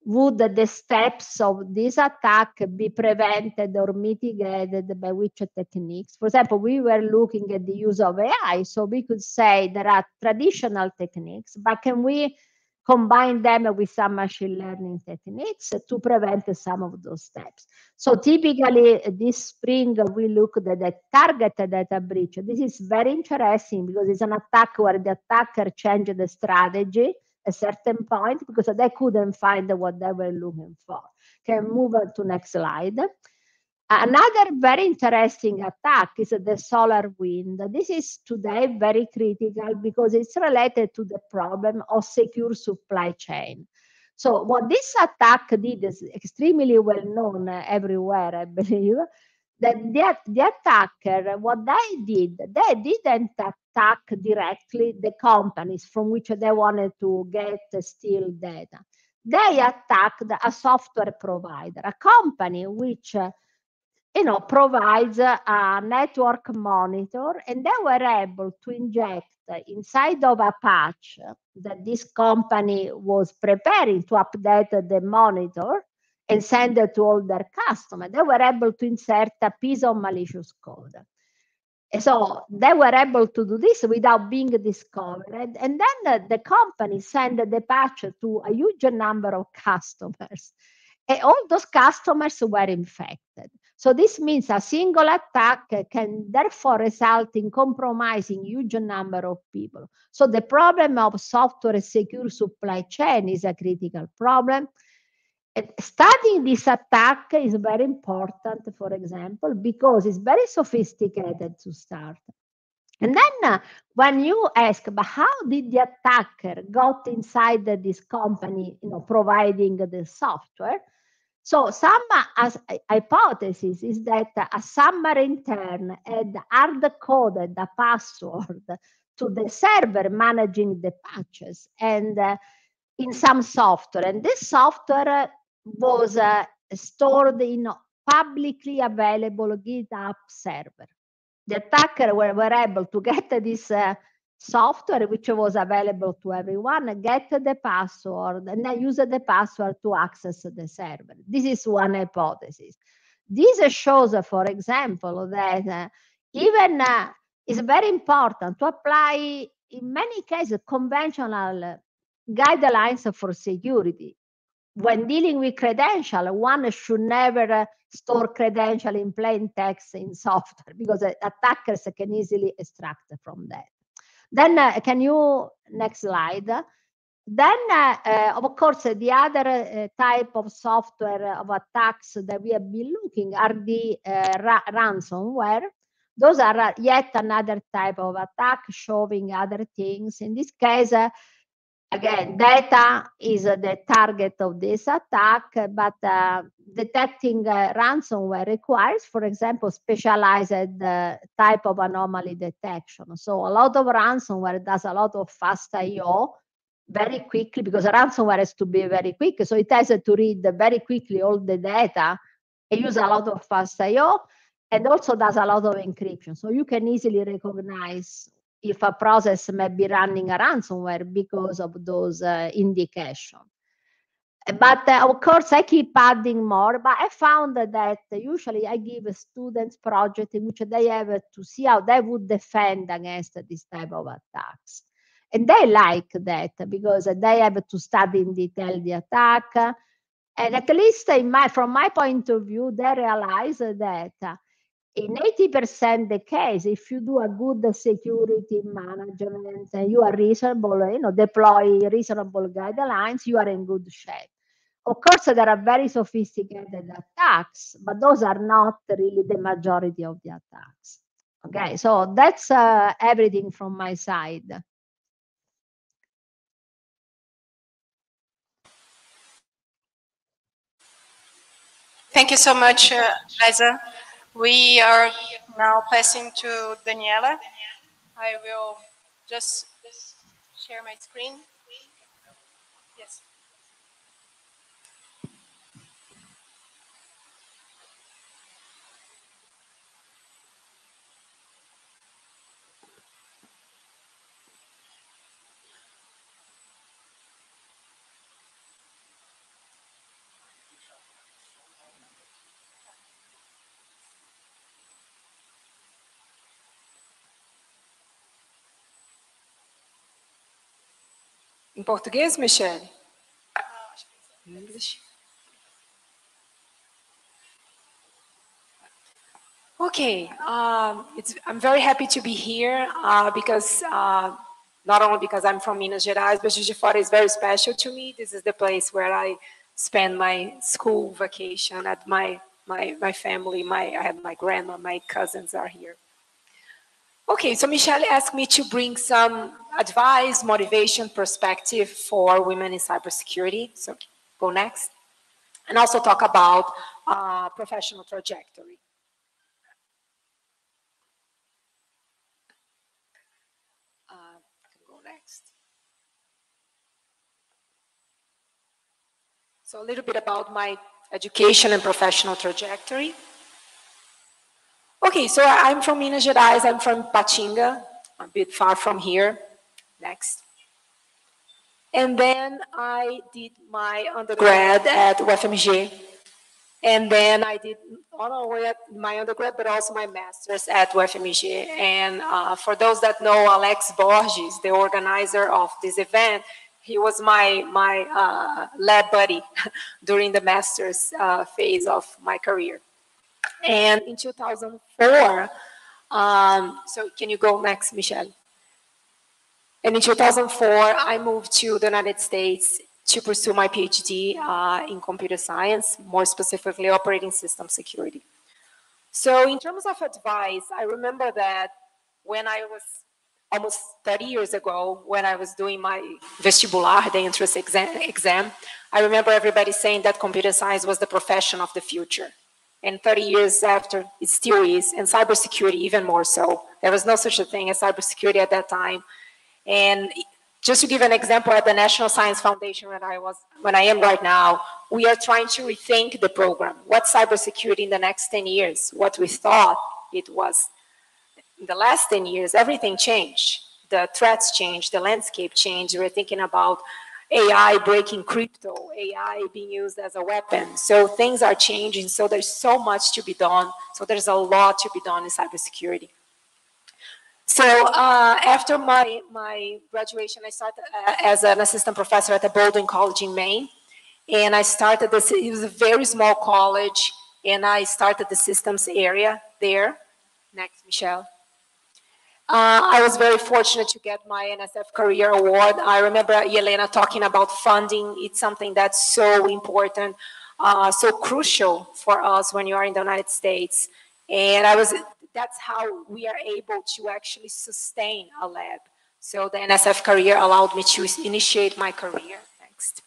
would the steps of this attack be prevented or mitigated by which techniques? For example, we were looking at the use of AI, so we could say there are traditional techniques, but can we combine them with some machine learning techniques to prevent some of those steps? So typically this spring we looked at the target data breach. This is very interesting because it's an attack where the attacker changed the strategy a certain point because they couldn't find what they were looking for. Can move on to next slide. Another very interesting attack is the solar wind. This is today very critical because it's related to the problem of secure supply chain. So what this attack did is extremely well known everywhere, I believe. That the attacker, what they didn't attack directly the companies from which they wanted to steal data. They attacked a software provider, a company which provides a network monitor, and they were able to inject inside of a patch that this company was preparing to update the monitor and send it to all their customers. They were able to insert a piece of malicious code. And so they were able to do this without being discovered. And then the company sent the patch to a huge number of customers. And all those customers were infected. So this means a single attack can therefore result in compromising huge number of people. So the problem of software secure supply chain is a critical problem. Studying this attack is very important, for example, because it's very sophisticated to start. And then when you ask, but how did the attacker got inside this company, providing the software? So some hypothesis is that a submarine intern had hard-coded a password to the server managing the patches and in some software. And this software was stored in publicly available GitHub server. The attacker were able to get this software, which was available to everyone, get the password, and then use the password to access the server. This is one hypothesis. This shows, for example, that even it's very important to apply, in many cases, conventional guidelines for security. When dealing with credential, one should never store credential in plain text in software because attackers can easily extract from that. Then next slide. Then, of course, the other type of software of attacks that we have been looking are the ransomware. Those are yet another type of attack showing other things. In this case, again, data is the target of this attack, but detecting ransomware requires, for example, specialized type of anomaly detection. So a lot of ransomware does a lot of fast I/O very quickly because ransomware has to be very quick. So it has to read very quickly all the data and use a lot of fast I/O and also does a lot of encryption. So you can easily recognize if a process may be running a ransomware because of those indications. But of course, I keep adding more. But I found that usually I give students project in which they have to see how they would defend against this type of attacks. And they like that because they have to study in detail the attack. And at least from my point of view, they realize that in 80% the case, if you do a good security management and you are reasonable, deploy reasonable guidelines, you are in good shape. Of course, there are very sophisticated attacks, but those are not really the majority of the attacks. Okay, so that's everything from my side. Thank you so much, Elisa. We are now passing to Daniela. I will just share my screen. Yes. Em português, Michele? English. Okay, I'm very happy to be here because not only because I'm from Minas Gerais, but Juiz de Fora is very special to me. This is the place where I spend my school vacation at my family. I have my grandma, my cousins are here. Okay, so Michelle asked me to bring some advice, motivation, perspective for women in cybersecurity. So go next. And also talk about professional trajectory. Go next. So a little bit about my education and professional trajectory. Okay, so I'm from Minas Gerais. I'm from Patinga, a bit far from here. Next. And then I did my undergrad at UFMG. And then I did not only my undergrad, but also my master's at UFMG. And for those that know Alex Borges, the organizer of this event, he was my lab buddy during the master's phase of my career. And in 2004, so can you go next, Michelle? And in 2004, I moved to the United States to pursue my PhD in computer science, more specifically operating system security. So in terms of advice, I remember that when I was almost 30 years ago, when I was doing my vestibular, the entrance exam, I remember everybody saying that computer science was the profession of the future. And 30 years after, it still is, and cybersecurity even more so. There was no such a thing as cybersecurity at that time. And just to give an example, at the National Science Foundation, when I am right now, we are trying to rethink the program. What's cybersecurity in the next 10 years? What we thought it was. In the last 10 years, everything changed. The threats changed, the landscape changed. We're thinking about AI breaking crypto, AI being used as a weapon. So things are changing, so there's so much to be done. So there's a lot to be done in cybersecurity. So after my graduation, I started as an assistant professor at the Baldwin College in Maine. And I started this, it was a very small college, and I started the systems area there. Next, Michelle. I was very fortunate to get my NSF Career Award. I remember Jelena talking about funding. It's something that's so important, so crucial for us when you are in the United States. And that's how we are able to actually sustain a lab. So the NSF Career allowed me to initiate my career. Next.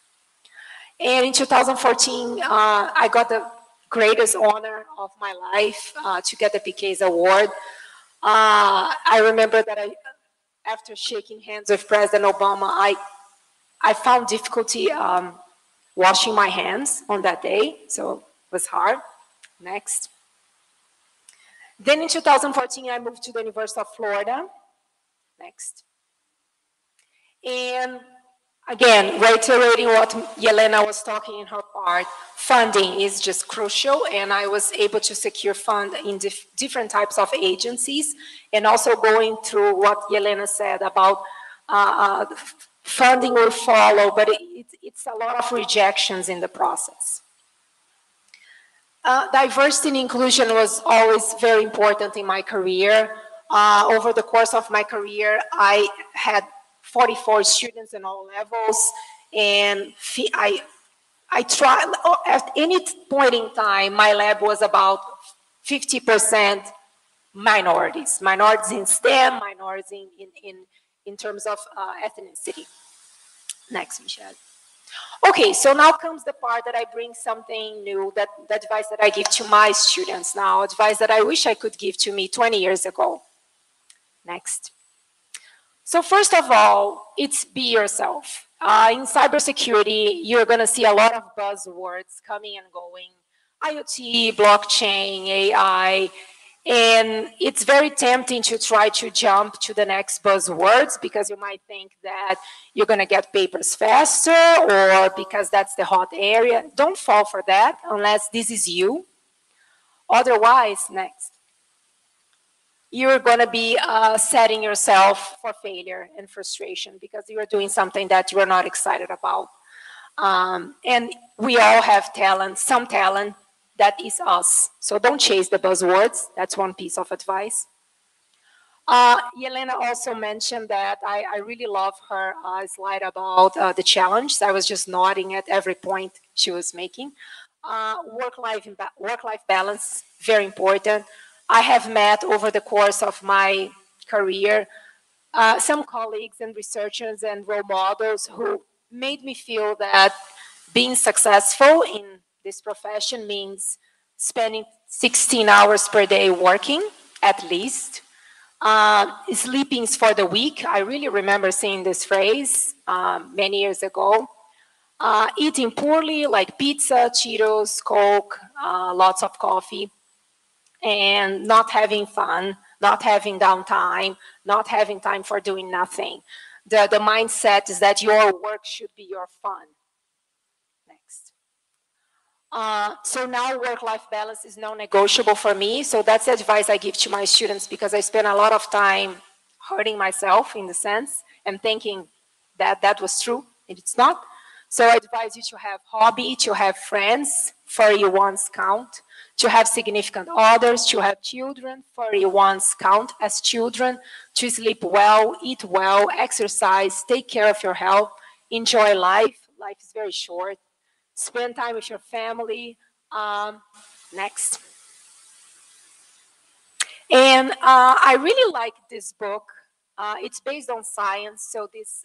And in 2014, I got the greatest honor of my life to get the PK's award. I remember that after shaking hands with President Obama, I found difficulty washing my hands on that day, so it was hard. Next. Then in 2014, I moved to the University of Florida. Next. And again, reiterating what Jelena was talking in her part, funding is just crucial, and I was able to secure fund in different types of agencies, and also going through what Jelena said about funding will follow, but it's a lot of rejections in the process. Diversity and inclusion was always very important in my career. Over the course of my career, I had 44 students in all levels, and I tried, at any point in time, my lab was about 50% minorities in STEM, minorities in terms of ethnicity. Next, Michelle. Okay, so now comes the part that I bring something new, the advice that I give to my students now, advice that I wish I could give to me 20 years ago. Next. So first of all, it's be yourself. In cybersecurity, you're going to see a lot of buzzwords coming and going. IoT, blockchain, AI, and it's very tempting to try to jump to the next buzzwords because you might think that you're going to get papers faster or because that's the hot area. Don't fall for that unless this is you. Otherwise, next. You're going to be setting yourself for failure and frustration because you are doing something that you are not excited about. And we all have talent, some talent that is us. So don't chase the buzzwords. That's one piece of advice. Jelena also mentioned that I really love her slide about the challenge. I was just nodding at every point she was making. Work-life balance, very important. I have met over the course of my career some colleagues and researchers and role models who made me feel that being successful in this profession means spending 16 hours per day working, at least. Sleeping is for the weak. I really remember seeing this phrase many years ago. Eating poorly, like pizza, Cheetos, Coke, lots of coffee. And not having fun, not having downtime, not having time for doing nothing. The mindset is that your work should be your fun. Next. So now work-life balance is non-negotiable for me. So that's the advice I give to my students because I spend a lot of time hurting myself in the sense and thinking that that was true, and it's not. So I advise you to have hobby, to have friends, furry ones count, to have significant others, to have children, furry ones count as children, to sleep well, eat well, exercise, take care of your health, enjoy life. Life is very short. Spend time with your family. Next. And I really like this book. It's based on science. So this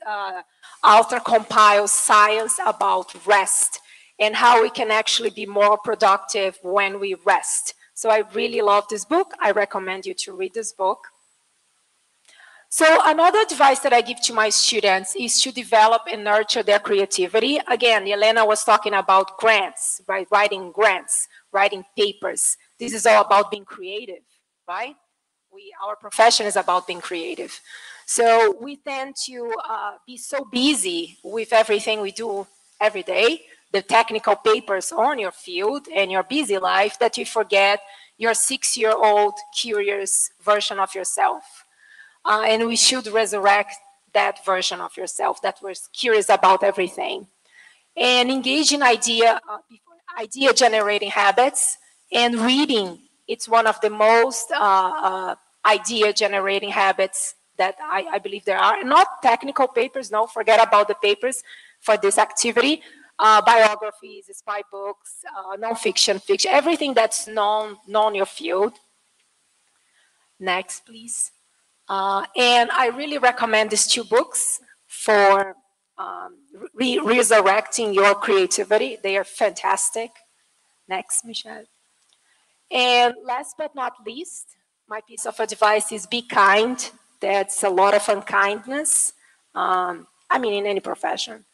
author compiles science about rest and how we can actually be more productive when we rest. So I really love this book. I recommend you to read this book. So another advice that I give to my students is to develop and nurture their creativity. Again, Jelena was talking about grants, right? Writing grants, writing papers. This is all about being creative, right? Our profession is about being creative. So we tend to be so busy with everything we do every day, the technical papers on your field and your busy life, that you forget your 6-year-old curious version of yourself. And we should resurrect that version of yourself that was curious about everything. And engage in idea generating habits, and reading. It's one of the most idea generating habits that I believe there are. Not technical papers, no, forget about the papers for this activity. Biographies, spy books, non-fiction, fiction, everything that's known your field. Next, please. And I really recommend these 2 books for resurrecting your creativity. They are fantastic. Next, Michelle. And last but not least, my piece of advice is be kind. That's a lot of unkindness. I mean, in any profession.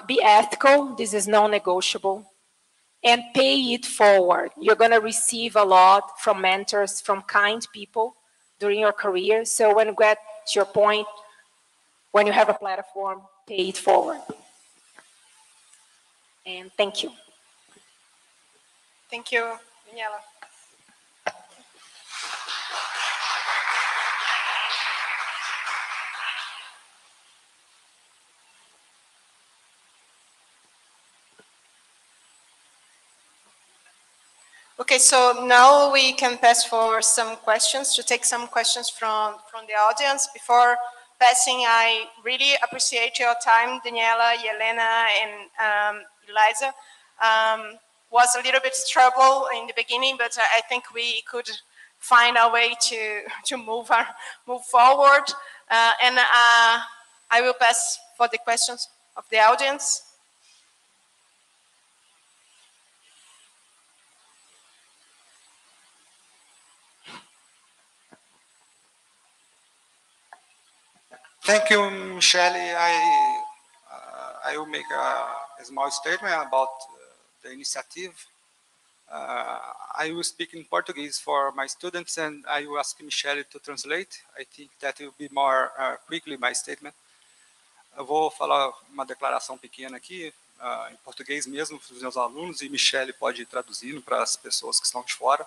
Be ethical. This is non-negotiable. And pay it forward. You're going to receive a lot from mentors, from kind people during your career. So when you get to your point, when you have a platform, pay it forward. And thank you. Thank you, Daniela. Okay, so now we can pass for some questions, to take some questions from the audience. Before passing, I really appreciate your time, Daniela, Jelena, and Elisa. Was a little bit trouble in the beginning, but I think we could find a way to move forward. And I will pass for the questions of the audience. Thank you, Michelle. I will make a small statement about the initiative. I will speak in Portuguese for my students, and I will ask Michelle to translate. I think that will be more quickly my statement. Eu vou falar uma declaração pequena aqui, em português mesmo, para os meus alunos, e Michelle pode ir traduzindo para as pessoas que estão de fora.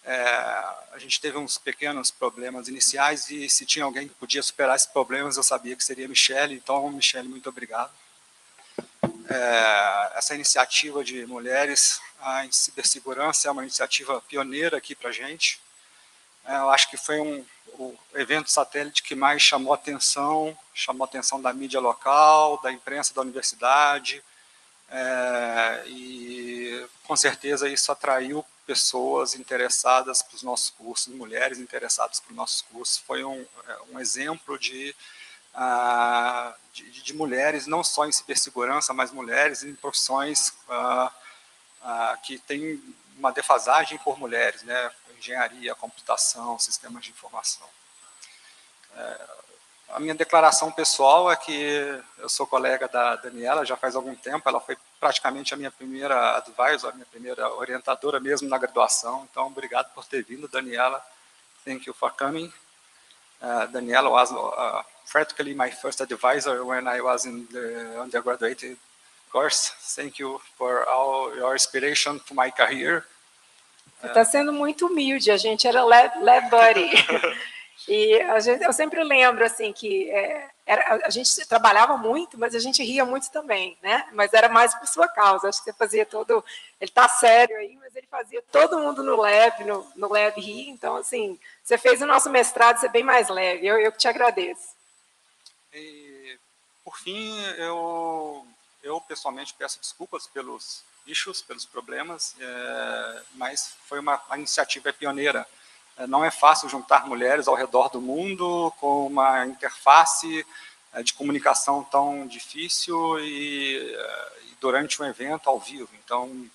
A gente teve uns pequenos problemas iniciais e se tinha alguém que podia superar esses problemas, eu sabia que seria Michelle. Então, Michelle, muito obrigado. Essa iniciativa de mulheres em cibersegurança é uma iniciativa pioneira aqui para a gente. Eu acho que foi o evento satélite que mais chamou a atenção da mídia local, da imprensa da universidade, e com certeza isso atraiu pessoas interessadas para os nossos cursos, mulheres interessadas para os nossos cursos. Foi um exemplo de mulheres, não só em cibersegurança, mas mulheres em profissões que têm uma defasagem por mulheres, né? Engenharia, computação, sistemas de informação. A minha declaração pessoal é que eu sou colega da Daniela já faz algum tempo, ela foi praticamente a minha primeira advisor, a minha primeira orientadora mesmo na graduação, então obrigado por ter vindo, Daniela. Thank you for coming. Daniela was practically my first advisor when I was in the undergraduate course. Thank you for all your inspiration to my career. Você está sendo muito humilde, a gente era lab buddy. E eu sempre lembro assim que a gente trabalhava muito, mas a gente ria muito também, né? Mas era mais por sua causa. Acho que você fazia todo... Ele está sério aí, mas ele fazia todo mundo no lab rir. Então, assim, você fez o nosso mestrado ser bem mais leve. Eu que te agradeço. E, por fim, eu pessoalmente peço desculpas pelos issues, pelos problemas, mas foi uma iniciativa pioneira. Não é fácil juntar mulheres ao redor do mundo com uma interface de comunicação tão difícil e durante um evento ao vivo. Então,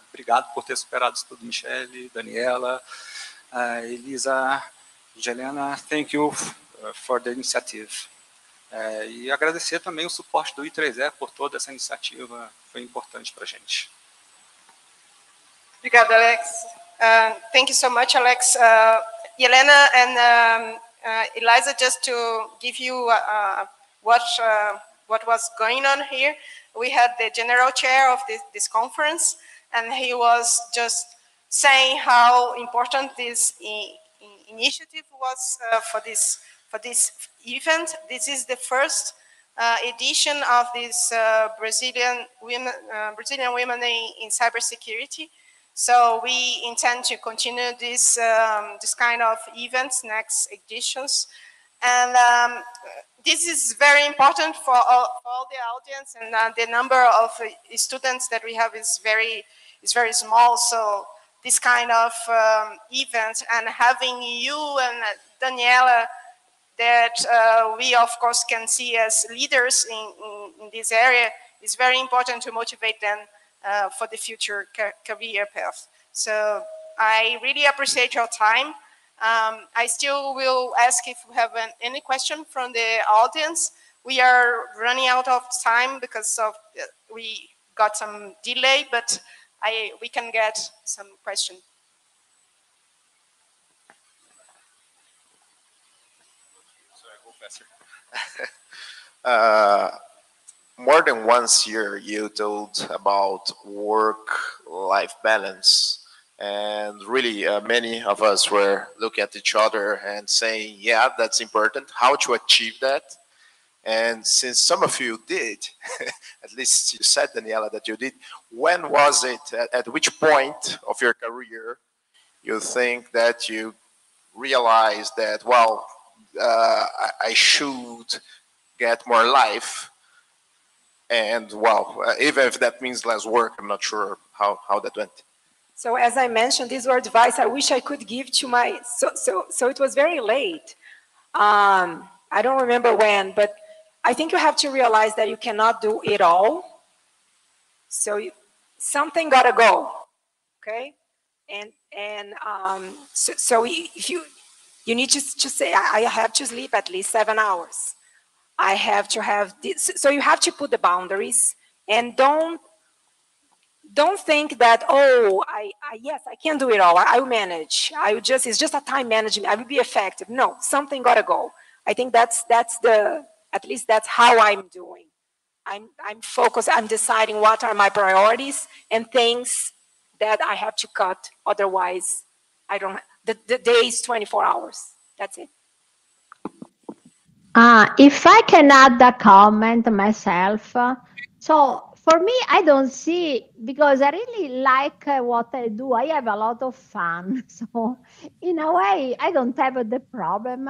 obrigado por ter superado isso tudo, Michelle, Daniela, Elisa, Jelena. Thank you for the initiative. E agradecer também o suporte do I3E por toda essa iniciativa, foi importante para a gente. Obrigada, Alex. Thank you so much, Alex. Jelena and Elisa, just to give you what was going on here, we had the general chair of this conference, and he was just saying how important this initiative was for this event. This is the first edition of this Brazilian women in cybersecurity. So we intend to continue this kind of events, next editions, and this is very important for all the audience. And the number of students that we have is very small. So this kind of event, and having you and Daniela, that we of course can see as leaders in this area, is very important to motivate them for the future career path. So I really appreciate your time. I still will ask if we have any question from the audience. We are running out of time because of we got some delay, but we can get some question. Professor. More than once here, you told about work-life balance. And really, many of us were looking at each other and saying, yeah, that's important. How to achieve that? And since some of you did, at least you said, Daniela, that you did, when was it, at which point of your career you think that you realized that, well, I should get more life? And well, even if that means less work, I'm not sure how that went. So as I mentioned, these were advice I wish I could give to my, so it was very late. I don't remember when, but I think you have to realize that you cannot do it all. So something gotta go, okay? So if you need to say, I have to sleep at least 7 hours. I have to have this. So you have to put the boundaries, and don't think that, oh, yes, I can do it all. I will manage. It's just a time management. I will be effective. No, something gotta go. I think that's at least that's how I'm doing. I'm focused. I'm deciding what are my priorities and things that I have to cut. Otherwise, I don't. The day is 24 hours. That's it. If I can add a comment myself, so for me, I don't see, because I really like what I do. I have a lot of fun. So in a way, I don't have the problem.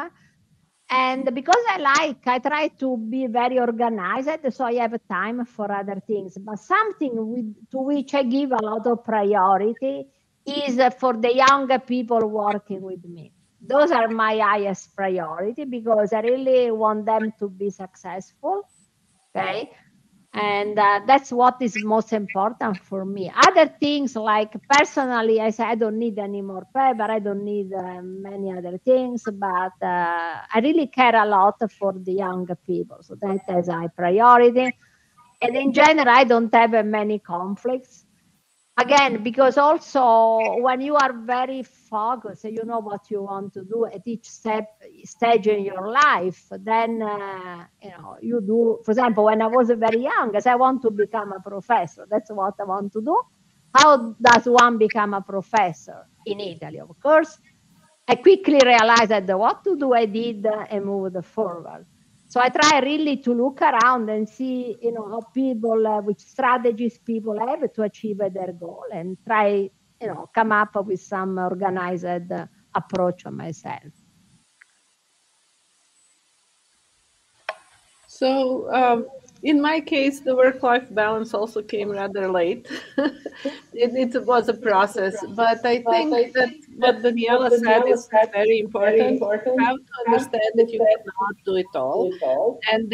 And because I try to be very organized, so I have time for other things. But something to which I give a lot of priority is for the younger people working with me. Those are my highest priority because I really want them to be successful. Okay. And that's what is most important for me. Other things like personally, I say I don't need any more paper. I don't need many other things, but I really care a lot for the younger people. So that is a priority. And in general, I don't have many conflicts. Again, because also when you are very focused, you know what you want to do at each stage in your life, then you do. For example, when I was very young, I said I want to become a professor. That's what I want to do. How does one become a professor in Italy? Of course, I quickly realized that what to do I did and moved forward. So I try really to look around and see, how people, which strategies people have to achieve their goal, and try, come up with some organized approach on myself. So in my case, the work-life balance also came rather late. It was a process, but I think that what Daniela said is very important. You have to understand that you cannot do it all, and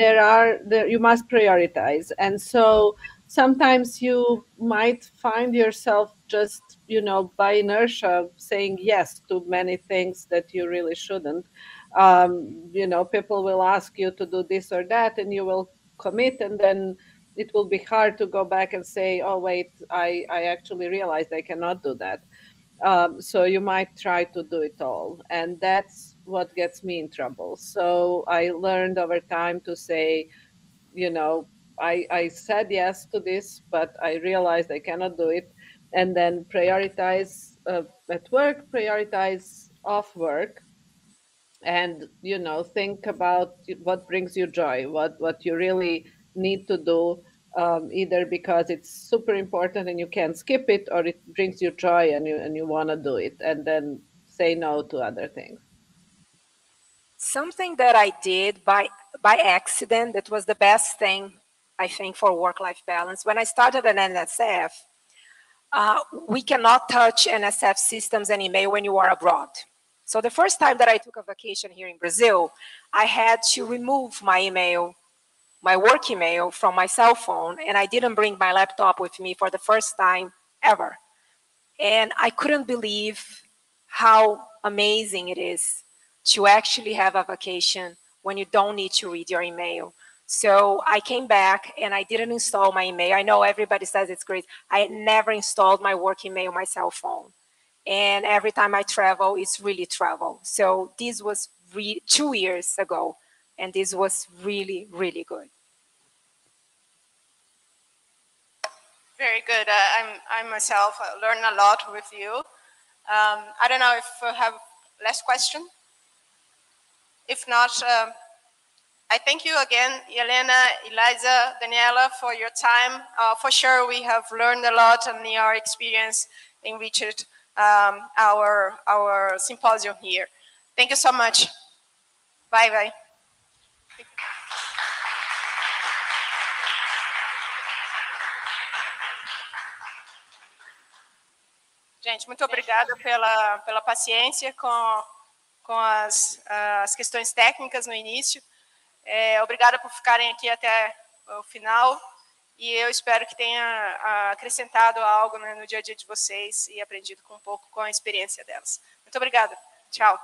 you must prioritize. And so sometimes you might find yourself just, by inertia saying yes to many things that you really shouldn't. People will ask you to do this or that, and you will commit, and then it will be hard to go back and say, oh, wait, I actually realized I cannot do that. So you might try to do it all. And that's what gets me in trouble. So I learned over time to say, I said yes to this, but I realized I cannot do it. And then prioritize at work, prioritize off work, and think about what brings you joy, what you really need to do, either because it's super important and you can't skip it, or it brings you joy and you want to do it, and then say no to other things. Something that I did by accident, that was the best thing, I think, for work-life balance. When I started at NSF, we cannot touch NSF systems and email when you are abroad. So the first time that I took a vacation here in Brazil, I had to remove my email, my work email, from my cell phone, and I didn't bring my laptop with me for the first time ever. And I couldn't believe how amazing it is to actually have a vacation when you don't need to read your email. So I came back and I didn't install my email. I know everybody says it's great. I had never installed my work email on my cell phone. And every time I travel, it's really travel. So this was 2 years ago. And this was really, really good. Very good. I myself learned a lot with you. I don't know if we have last question. If not, I thank you again, Jelena, Elisa, Daniela, for your time. For sure, we have learned a lot, and your experience enriched our symposium here. Thank you so much. Bye bye. Gente, muito obrigada pela paciência com as questões técnicas no início. Obrigada por ficarem aqui até o final. E eu espero que tenha acrescentado algo, né, no dia a dia de vocês e aprendido um pouco com a experiência delas. Muito obrigada. Tchau.